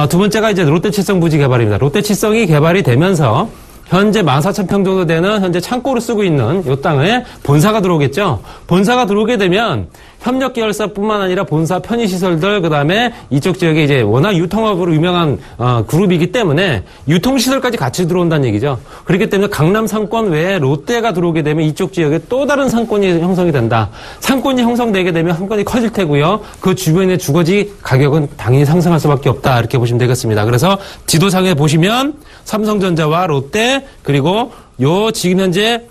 두 번째가 이제 롯데칠성 부지 개발입니다. 롯데칠성이 개발이 되면서 현재 14,000평 정도 되는 현재 창고를 쓰고 있는 이 땅에 본사가 들어오겠죠. 본사가 들어오게 되면 협력 계열사뿐만 아니라 본사 편의시설들, 그 다음에 이쪽 지역에 이제 워낙 유통업으로 유명한 그룹이기 때문에 유통시설까지 같이 들어온다는 얘기죠. 그렇기 때문에 강남 상권 외에 롯데가 들어오게 되면 이쪽 지역에 또 다른 상권이 형성이 된다. 상권이 형성되게 되면 상권이 커질 테고요. 그 주변의 주거지 가격은 당연히 상승할 수밖에 없다. 이렇게 보시면 되겠습니다. 그래서 지도상에 보시면 삼성전자와 롯데 그리고 요 지금 현재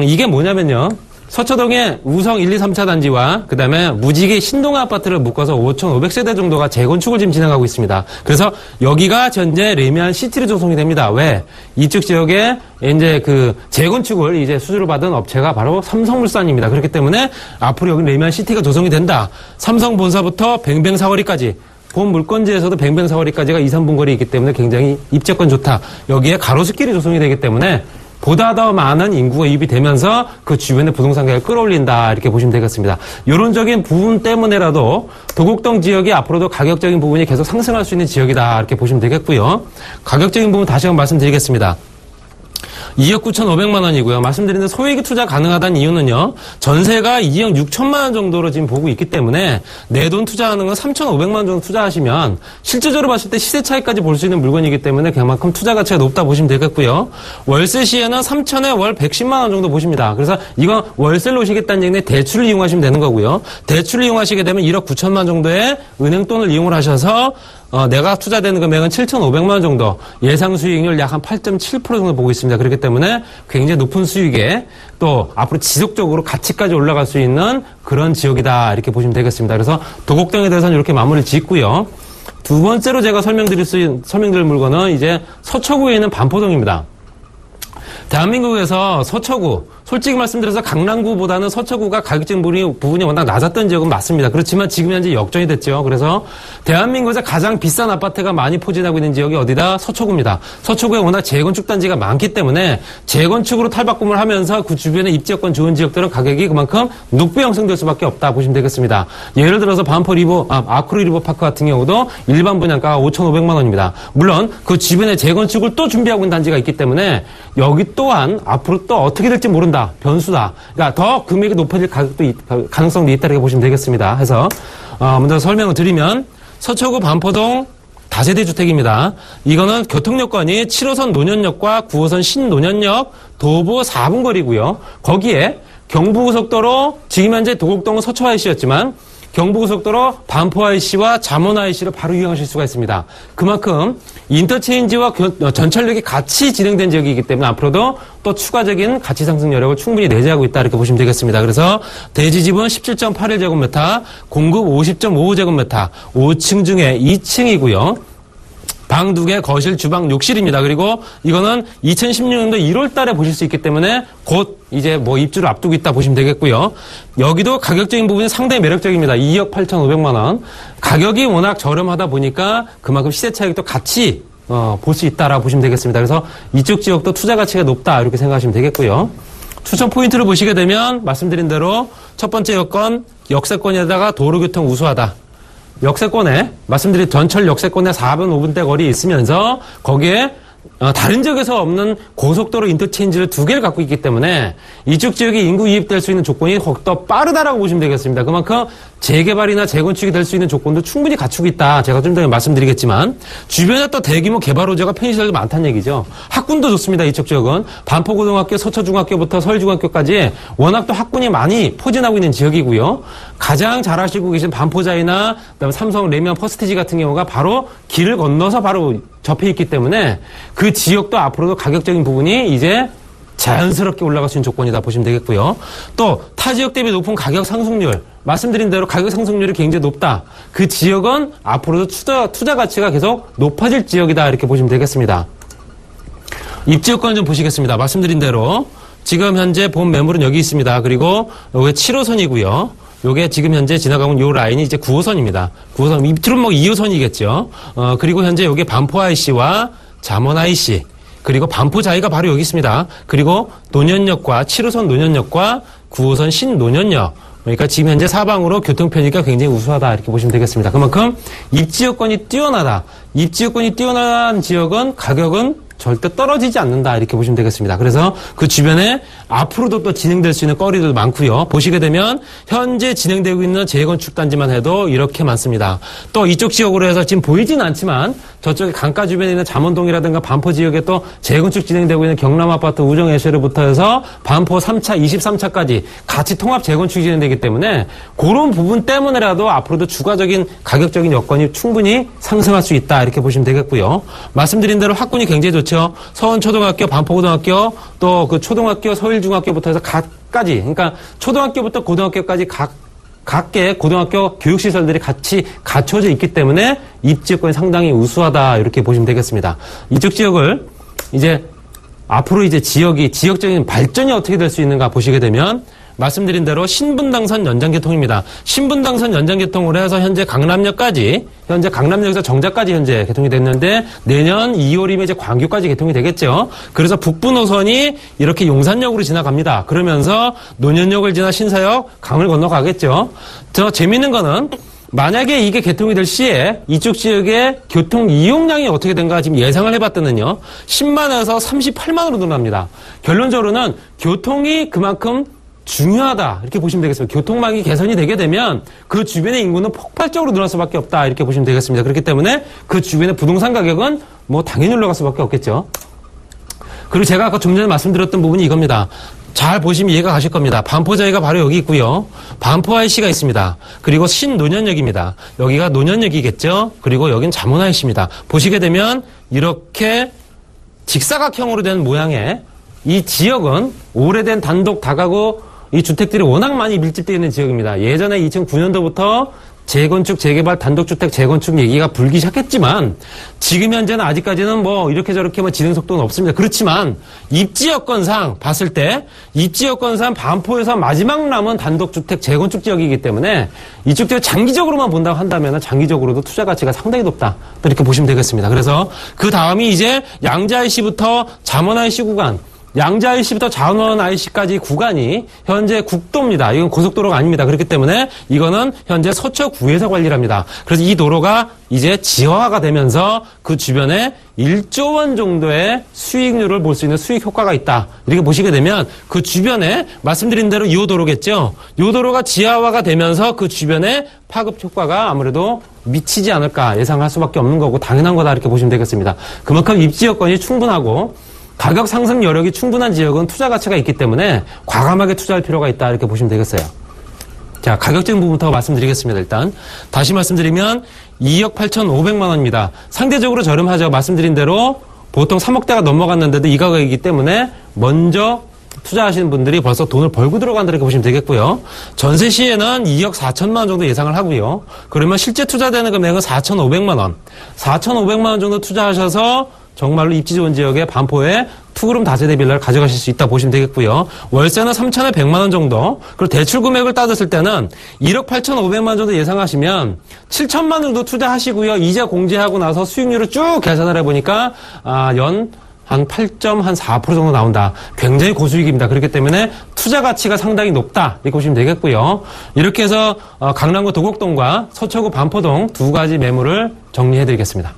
이게 뭐냐면요. 서초동의 우성 1, 2, 3차 단지와 그 다음에 무지개 신동아 아파트를 묶어서 5,500세대 정도가 재건축을 지금 진행하고 있습니다. 그래서 여기가 현재 레미안 시티로 조성이 됩니다. 왜? 이쪽 지역에 이제 그 재건축을 이제 수주를 받은 업체가 바로 삼성물산입니다. 그렇기 때문에 앞으로 여기 레미안 시티가 조성이 된다. 삼성 본사부터 뱅뱅 사거리까지 본 물건지에서도 뱅뱅 사거리까지가 2, 3분 거리에 있기 때문에 굉장히 입지권 좋다. 여기에 가로수길이 조성이 되기 때문에 보다 더 많은 인구가 유입이 되면서 그 주변의 부동산 가격을 끌어올린다. 이렇게 보시면 되겠습니다. 이론적인 부분 때문에라도 도곡동 지역이 앞으로도 가격적인 부분이 계속 상승할 수 있는 지역이다. 이렇게 보시면 되겠고요. 가격적인 부분 다시 한번 말씀드리겠습니다. 2억 9,500만 원이고요. 말씀드린 대로 소액이 투자 가능하다는 이유는요. 전세가 2억 6천만 원 정도로 지금 보고 있기 때문에 내 돈 투자하는 건 3,500만 원 정도 투자하시면 실질적으로 봤을 때 시세 차이까지 볼 수 있는 물건이기 때문에 그만큼 투자 가치가 높다 보시면 되겠고요. 월세 시에는 3천에 월 110만 원 정도 보십니다. 그래서 이건 월세를 오시겠다는 얘기는 대출을 이용하시면 되는 거고요. 대출을 이용하시게 되면 1억 9천만 원 정도의 은행 돈을 이용을 하셔서 내가 투자되는 금액은 7,500만 원 정도, 예상 수익률 약 한 8.7% 정도 보고 있습니다. 그렇기 때문에 굉장히 높은 수익에 또 앞으로 지속적으로 가치까지 올라갈 수 있는 그런 지역이다. 이렇게 보시면 되겠습니다. 그래서 도곡동에 대해서는 이렇게 마무리를 짓고요. 두 번째로 제가 설명드릴 물건은 이제 서초구에 있는 반포동입니다. 대한민국에서 서초구, 솔직히 말씀드려서 강남구보다는 서초구가 가격적인 부분이 워낙 낮았던 지역은 맞습니다. 그렇지만 지금 현재 역전이 됐죠. 그래서 대한민국에서 가장 비싼 아파트가 많이 포진하고 있는 지역이 어디다? 서초구입니다. 서초구에 워낙 재건축 단지가 많기 때문에 재건축으로 탈바꿈을 하면서 그 주변에 입지여건 좋은 지역들은 가격이 그만큼 높게 형성될 수밖에 없다 보시면 되겠습니다. 예를 들어서 아크로 리버파크 같은 경우도 일반 분양가가 5,500만 원입니다. 물론 그 주변에 재건축을 또 준비하고 있는 단지가 있기 때문에 여기 또한 앞으로 또 어떻게 될지 모른다. 변수다. 그러니까 더 금액이 높아질 가능성도 있다 이렇게 보시면 되겠습니다. 해서 먼저 설명을 드리면 서초구 반포동 다세대 주택입니다. 이거는 교통 여건이 7호선 노년역과 9호선 신노년역 도보 4분 거리고요. 거기에 경부고속도로 지금 현재 도곡동은 서초 IC였지만 경부고속도로 반포 IC와 잠원 IC를 바로 이용하실 수가 있습니다. 그만큼 인터체인지와 전철역이 같이 진행된 지역이기 때문에 앞으로도 또 추가적인 가치 상승 여력을 충분히 내재하고 있다 이렇게 보시면 되겠습니다. 그래서 대지집은 17.81제곱미터, 공급 50.55제곱미터, 5층 중에 2층이고요. 방 2개, 거실, 주방, 욕실입니다. 그리고 이거는 2016년도 1월 달에 보실 수 있기 때문에 곧 이제 입주를 앞두고 있다 보시면 되겠고요. 여기도 가격적인 부분이 상당히 매력적입니다. 2억 8,500만 원. 가격이 워낙 저렴하다 보니까 그만큼 시세 차익도 같이 볼 수 있다라고 보시면 되겠습니다. 그래서 이쪽 지역도 투자 가치가 높다 이렇게 생각하시면 되겠고요. 추천 포인트를 보시게 되면 말씀드린 대로 첫 번째 여건, 역세권에다가 도로교통 우수하다. 역세권에 말씀드린 전철 역세권에 4분 5분대 거리에 있으면서 거기에 다른 지역에서 없는 고속도로 인터체인지를 2개를 갖고 있기 때문에 이쪽 지역에 인구 유입될 수 있는 조건이 더욱더 빠르다라고 보시면 되겠습니다. 그만큼 재개발이나 재건축이 될 수 있는 조건도 충분히 갖추고 있다. 제가 좀 전에 말씀드리겠지만 주변에 또 대규모 개발 호재가 편의시설도 많다는 얘기죠. 학군도 좋습니다. 이쪽 지역은 반포고등학교, 서초중학교부터 서울중학교까지 워낙 또 학군이 많이 포진하고 있는 지역이고요. 가장 잘 아시고 계신 반포자이나 그다음에 삼성 레미안 퍼스티지 같은 경우가 바로 길을 건너서 바로 접해 있기 때문에 그 지역도 앞으로도 가격적인 부분이 이제 자연스럽게 올라갈 수 있는 조건이다 보시면 되겠고요. 또 타 지역 대비 높은 가격 상승률, 말씀드린 대로 가격 상승률이 굉장히 높다. 그 지역은 앞으로도 투자 가치가 계속 높아질 지역이다 이렇게 보시면 되겠습니다. 입지 여건을 좀 보시겠습니다. 말씀드린 대로 지금 현재 본 매물은 여기 있습니다. 그리고 요게 7호선이고요. 요게 지금 현재 지나가고 있는 요 라인이 이제 9호선입니다. 9호선, 밑으로 뭐 2호선이겠죠. 그리고 현재 요게 반포 IC와 잠원 IC, 그리고 반포자이가 바로 여기 있습니다. 그리고 노년역과 7호선 노년역과 9호선 신노년역. 그러니까 지금 현재 사방으로 교통 편의가 굉장히 우수하다 이렇게 보시면 되겠습니다. 그만큼 입지 여건이 뛰어나다. 입지 여건이 뛰어난 지역은 가격은 절대 떨어지지 않는다 이렇게 보시면 되겠습니다. 그래서 그 주변에 앞으로도 또 진행될 수 있는 거리도 많고요. 보시게 되면 현재 진행되고 있는 재건축 단지만 해도 이렇게 많습니다. 또 이쪽 지역으로 해서 지금 보이지는 않지만 저쪽에 강가 주변에 있는 잠원동이라든가 반포 지역에 또 재건축 진행되고 있는 경남아파트 우정 에쉐르부터 해서 반포 3차, 23차까지 같이 통합 재건축이 진행되기 때문에 그런 부분 때문에라도 앞으로도 주가적인 가격적인 여건이 충분히 상승할 수 있다 이렇게 보시면 되겠고요. 말씀드린 대로 학군이 굉장히 좋죠. 서원초등학교, 반포고등학교, 또 그 초등학교, 서울중학교부터 해서 각까지, 그러니까 초등학교부터 고등학교까지 각계 고등학교 교육시설들이 같이 갖춰져 있기 때문에 입지 여건이 상당히 우수하다 이렇게 보시면 되겠습니다. 이쪽 지역을 이제 앞으로 이제 지역적인 발전이 어떻게 될 수 있는가 보시게 되면 말씀드린 대로 신분당선 연장개통입니다. 신분당선 연장개통으로 해서 현재 강남역까지, 현재 강남역에서 정자까지 현재 개통이 됐는데 내년 2월이면 이제 광교까지 개통이 되겠죠. 그래서 북부 노선이 이렇게 용산역으로 지나갑니다. 그러면서 노년역을 지나 신사역, 강을 건너가겠죠. 저 재밌는 거는 만약에 이게 개통이 될 시에 이쪽 지역의 교통 이용량이 어떻게 된가 지금 예상을 해봤더니요. 10만에서 38만으로 늘어납니다. 결론적으로는 교통이 그만큼 중요하다 이렇게 보시면 되겠습니다. 교통망이 개선이 되게 되면 그 주변의 인구는 폭발적으로 늘어날 수밖에 없다 이렇게 보시면 되겠습니다. 그렇기 때문에 그 주변의 부동산 가격은 뭐 당연히 올라갈 수밖에 없겠죠. 그리고 제가 아까 좀 전에 말씀드렸던 부분이 이겁니다. 잘 보시면 이해가 가실 겁니다. 반포자이가 바로 여기 있고요. 반포 IC가 있습니다. 그리고 신노년역입니다. 여기가 노년역이겠죠. 그리고 여긴 잠원 IC입니다. 보시게 되면 이렇게 직사각형으로 된 모양의 이 지역은 오래된 단독 다가구 이 주택들이 워낙 많이 밀집되어 있는 지역입니다. 예전에 2009년도부터 재건축, 재개발, 단독주택 재건축 얘기가 불기 시작했지만 지금 현재는 아직까지는 뭐 이렇게 저렇게 뭐 진행 속도는 없습니다. 그렇지만 입지 여건상 봤을 때 입지 여건상 반포에서 마지막 남은 단독주택 재건축 지역이기 때문에 이쪽 지역 장기적으로만 본다고 한다면 장기적으로도 투자 가치가 상당히 높다. 이렇게 보시면 되겠습니다. 그래서 그 다음이 이제 양재 IC부터 잠원 IC 구간, 양재 IC부터 잠원 IC까지 구간이 현재 국도입니다. 이건 고속도로가 아닙니다. 그렇기 때문에 이거는 현재 서초구에서 관리를 합니다. 그래서 이 도로가 이제 지하화가 되면서 그 주변에 1조 원 정도의 수익률을 볼 수 있는 수익 효과가 있다. 이렇게 보시게 되면 그 주변에 말씀드린 대로 이 도로겠죠. 이 도로가 지하화가 되면서 그 주변에 파급 효과가 아무래도 미치지 않을까 예상할 수밖에 없는 거고 당연한 거다 이렇게 보시면 되겠습니다. 그만큼 입지 여건이 충분하고 가격 상승 여력이 충분한 지역은 투자 가치가 있기 때문에 과감하게 투자할 필요가 있다 이렇게 보시면 되겠어요. 자, 가격적인 부분부터 말씀드리겠습니다. 일단 다시 말씀드리면 2억 8,500만 원입니다. 상대적으로 저렴하죠. 말씀드린 대로 보통 3억대가 넘어갔는데도 이 가격이기 때문에 먼저 투자하시는 분들이 벌써 돈을 벌고 들어간다 이렇게 보시면 되겠고요. 전세 시에는 2억 4천만 원 정도 예상을 하고요. 그러면 실제 투자되는 금액은 4,500만 원. 4,500만 원 정도 투자하셔서 정말로 입지 좋은 지역의 반포에 투그룸 다세대 빌라를 가져가실 수 있다 보시면 되겠고요. 월세는 3천에 100만 원 정도. 그리고 대출 금액을 따졌을 때는 1억 8,500만 원 정도 예상하시면 7천만 원 정도 투자하시고요. 이자 공제하고 나서 수익률을 쭉 계산을 해보니까 연 한 8.4% 정도 나온다. 굉장히 고수익입니다. 그렇기 때문에 투자 가치가 상당히 높다. 이렇게 보시면 되겠고요. 이렇게 해서 강남구 도곡동과 서초구 반포동 두 가지 매물을 정리해드리겠습니다.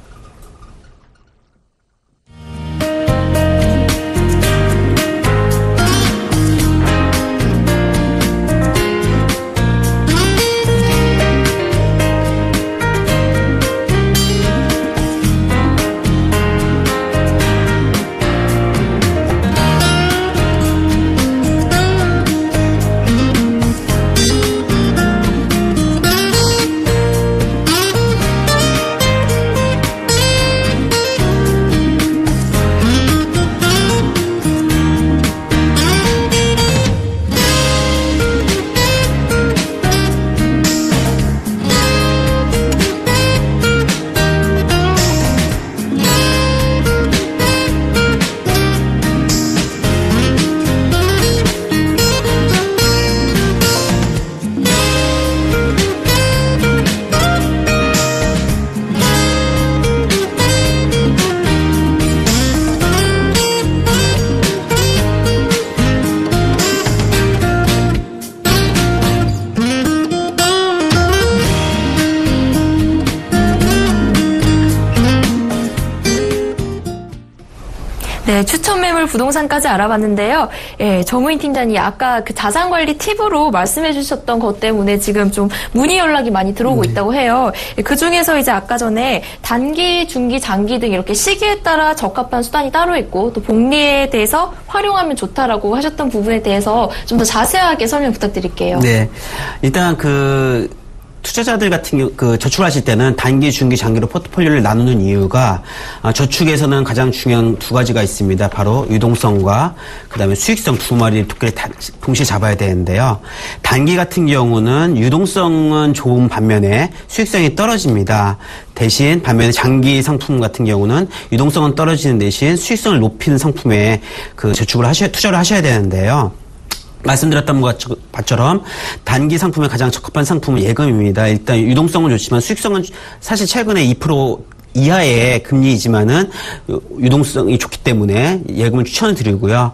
네, 추천 매물 부동산까지 알아봤는데요. 예, 정우인 팀장이 아까 그 자산관리 팁으로 말씀해 주셨던 것 때문에 지금 좀 문의 연락이 많이 들어오고 있다고 해요. 예, 그 중에서 이제 아까 전에 단기, 중기, 장기 등 이렇게 시기에 따라 적합한 수단이 따로 있고 또 복리에 대해서 활용하면 좋다라고 하셨던 부분에 대해서 좀 더 자세하게 설명 부탁드릴게요. 네. 일단 투자자들 같은 경우, 저축하실 때는 단기, 중기, 장기로 포트폴리오를 나누는 이유가, 저축에서는 가장 중요한 두 가지가 있습니다. 바로 유동성과 그 다음에 수익성 두 마리 토끼를 동시에 잡아야 되는데요. 단기 같은 경우는 유동성은 좋은 반면에 수익성이 떨어집니다. 대신 반면에 장기 상품 같은 경우는 유동성은 떨어지는 대신 수익성을 높이는 상품에 투자를 하셔야 되는데요. 말씀드렸던 것처럼 단기 상품에 가장 적합한 상품은 예금입니다. 일단 유동성은 좋지만 수익성은 사실 최근에 2% 이하의 금리이지만은 유동성이 좋기 때문에 예금을 추천을 드리고요.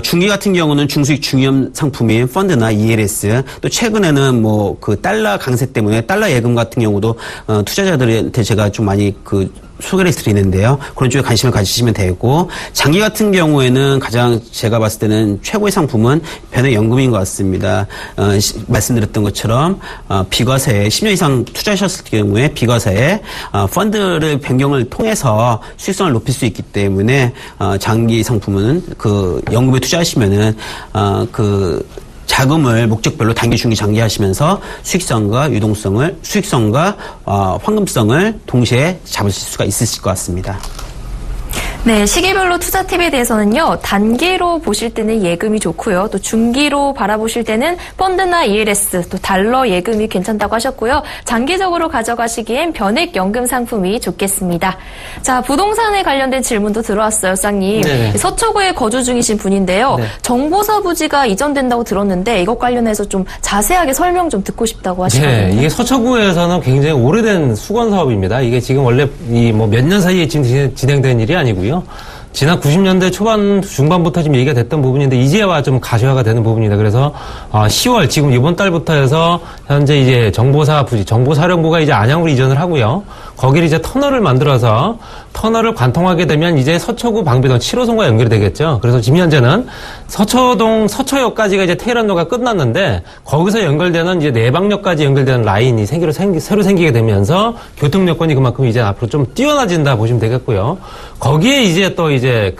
중기 같은 경우는 중수익 중위험 상품인 펀드나 ELS, 또 최근에는 달러 강세 때문에 달러 예금 같은 경우도 투자자들한테 제가 좀 많이 소개를 드리는데요. 그런 쪽에 관심을 가지시면 되고, 장기 같은 경우에는 가장 제가 봤을 때는 최고의 상품은 변액연금인 것 같습니다. 말씀드렸던 것처럼 비과세에 10년 이상 투자하셨을 경우에 비과세에 펀드를 변경을 통해서 수익성을 높일 수 있기 때문에 장기 상품은 연금에 투자하시면은 자금을 목적별로 단기, 중기, 장기 하시면서 수익성과 황금성을 동시에 잡으실 수가 있으실 것 같습니다. 네, 시기별로 투자 팁에 대해서는요, 단기로 보실 때는 예금이 좋고요, 또 중기로 바라보실 때는 펀드나 ELS, 또 달러 예금이 괜찮다고 하셨고요, 장기적으로 가져가시기엔 변액연금 상품이 좋겠습니다. 자, 부동산에 관련된 질문도 들어왔어요, 쌍님. 네네. 서초구에 거주 중이신 분인데요, 네. 정보사 부지가 이전된다고 들었는데 이것 관련해서 좀 자세하게 설명 좀 듣고 싶다고 하시거든요. 네, 이게 서초구에서는 굉장히 오래된 수건 사업입니다. 이게 지금 원래 몇 년 사이에 지금 진행된 일이 아니고요. 지난 90년대 초반 중반부터 지금 얘기가 됐던 부분인데 이제와 좀 가시화가 되는 부분이다. 그래서 10월 지금 이번 달부터 해서 현재 이제 정보사 부지 정보사령부가 이제 안양으로 이전을 하고요. 거기를 이제 터널을 만들어서 터널을 관통하게 되면 이제 서초구 방배동 7호선과 연결이 되겠죠. 그래서 지금 현재는 서초역까지가 이제 테일런로가 끝났는데 거기서 연결되는 이제 내방역까지 연결되는 라인이 새로 생기게 되면서 교통 여건이 그만큼 이제 앞으로 좀 뛰어나진다 보시면 되겠고요. 거기에 이제 또 이제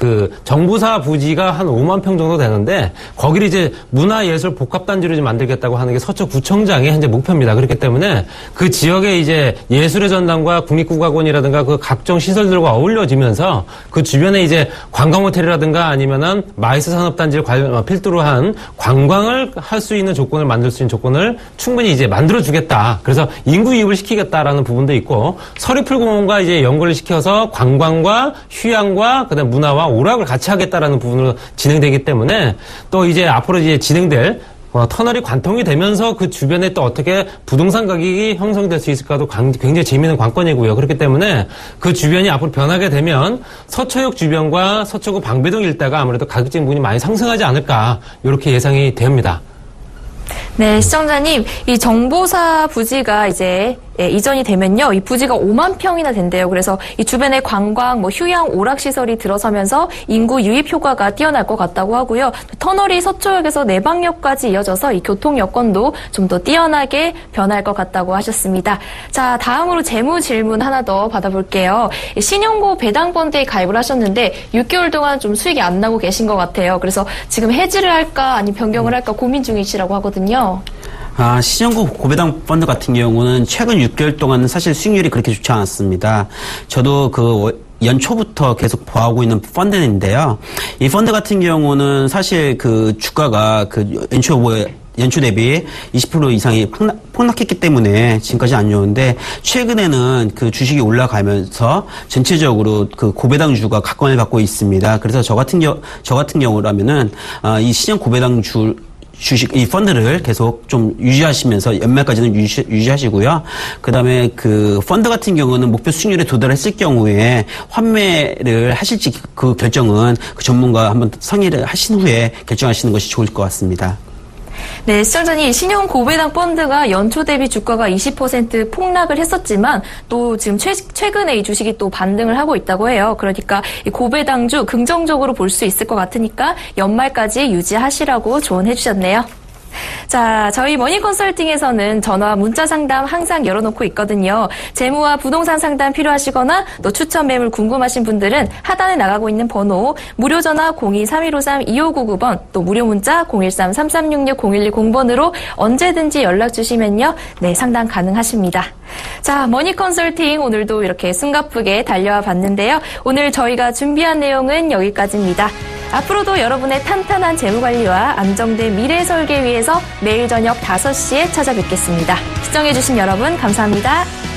정보사 부지가 한 5만 평 정도 되는데 거기를 이제 문화예술 복합단지로 좀 만들겠다고 하는 게 서초구청장의 현재 목표입니다. 그렇기 때문에 그 지역에 이제 예술의 전당과 국립국악원이라든가 각종 시설들과 어울려지면서 그 주변에 이제 관광호텔이라든가 아니면은 마이스 산업단지를 필두로 한 관광을 할 수 있는 조건을 만들 수 있는 조건을 충분히 이제 만들어주겠다. 그래서 인구 이입을 시키겠다라는 부분도 있고 서리풀공원과 이제 연결을 시켜서 관광과 휴양과 그다음 문화와 오락을 같이 하겠다라는 부분으로 진행되기 때문에 또 이제 앞으로 이제 진행될 터널이 관통이 되면서 그 주변에 또 어떻게 부동산 가격이 형성될 수 있을까도 굉장히 재미있는 관건이고요. 그렇기 때문에 그 주변이 앞으로 변하게 되면 서초역 주변과 서초구 방배동 일대가 아무래도 가격적인 부분이 많이 상승하지 않을까 이렇게 예상이 됩니다. 네, 시청자님, 이 정보사 부지가 이제 이전이 되면요, 이 부지가 5만 평이나 된대요. 그래서 이 주변에 관광, 휴양, 오락시설이 들어서면서 인구 유입 효과가 뛰어날 것 같다고 하고요. 터널이 서초역에서 내방역까지 이어져서 이 교통 여건도 좀 더 뛰어나게 변할 것 같다고 하셨습니다. 자, 다음으로 재무 질문 하나 더 받아볼게요. 신용고 배당펀드에 가입을 하셨는데 6개월 동안 좀 수익이 안 나고 계신 것 같아요. 그래서 지금 해지를 할까 아니면 변경을 할까 고민 중이시라고 하거든요. 신용고 고배당 펀드 같은 경우는 최근 6개월 동안은 사실 수익률이 그렇게 좋지 않았습니다. 저도 연초부터 계속 보하고 있는 펀드인데요. 이 펀드 같은 경우는 사실 주가가 연초 대비 20% 이상이 폭락했기 때문에 지금까지 안 좋은데 최근에는 주식이 올라가면서 전체적으로 고배당주가 각광을 받고 있습니다. 그래서 저 같은 경우라면은 이 신용 고배당 주식, 이 펀드를 계속 좀 유지하시면서 연말까지는 유지하시고요. 그 다음에 펀드 같은 경우는 목표 수익률에 도달했을 경우에 환매를 하실지 결정은 전문가 한번 상의를 하신 후에 결정하시는 것이 좋을 것 같습니다. 네, 시청자님, 신용 고배당 펀드가 연초 대비 주가가 20% 폭락을 했었지만 또 지금 최근에 이 주식이 또 반등을 하고 있다고 해요. 그러니까 이 고배당주 긍정적으로 볼 수 있을 것 같으니까 연말까지 유지하시라고 조언해 주셨네요. 자, 저희 머니컨설팅에서는 전화 문자 상담 항상 열어놓고 있거든요. 재무와 부동산 상담 필요하시거나 또 추천 매물 궁금하신 분들은 하단에 나가고 있는 번호 무료 전화 02-3153-2599번 또 무료 문자 013-3366-0110번으로 언제든지 연락 주시면요. 네, 상담 가능하십니다. 자, 머니컨설팅 오늘도 이렇게 숨가쁘게 달려와 봤는데요. 오늘 저희가 준비한 내용은 여기까지입니다. 앞으로도 여러분의 탄탄한 재무관리와 안정된 미래 설계 위해서 매일 저녁 5시에 찾아뵙겠습니다. 시청해주신 여러분 감사합니다.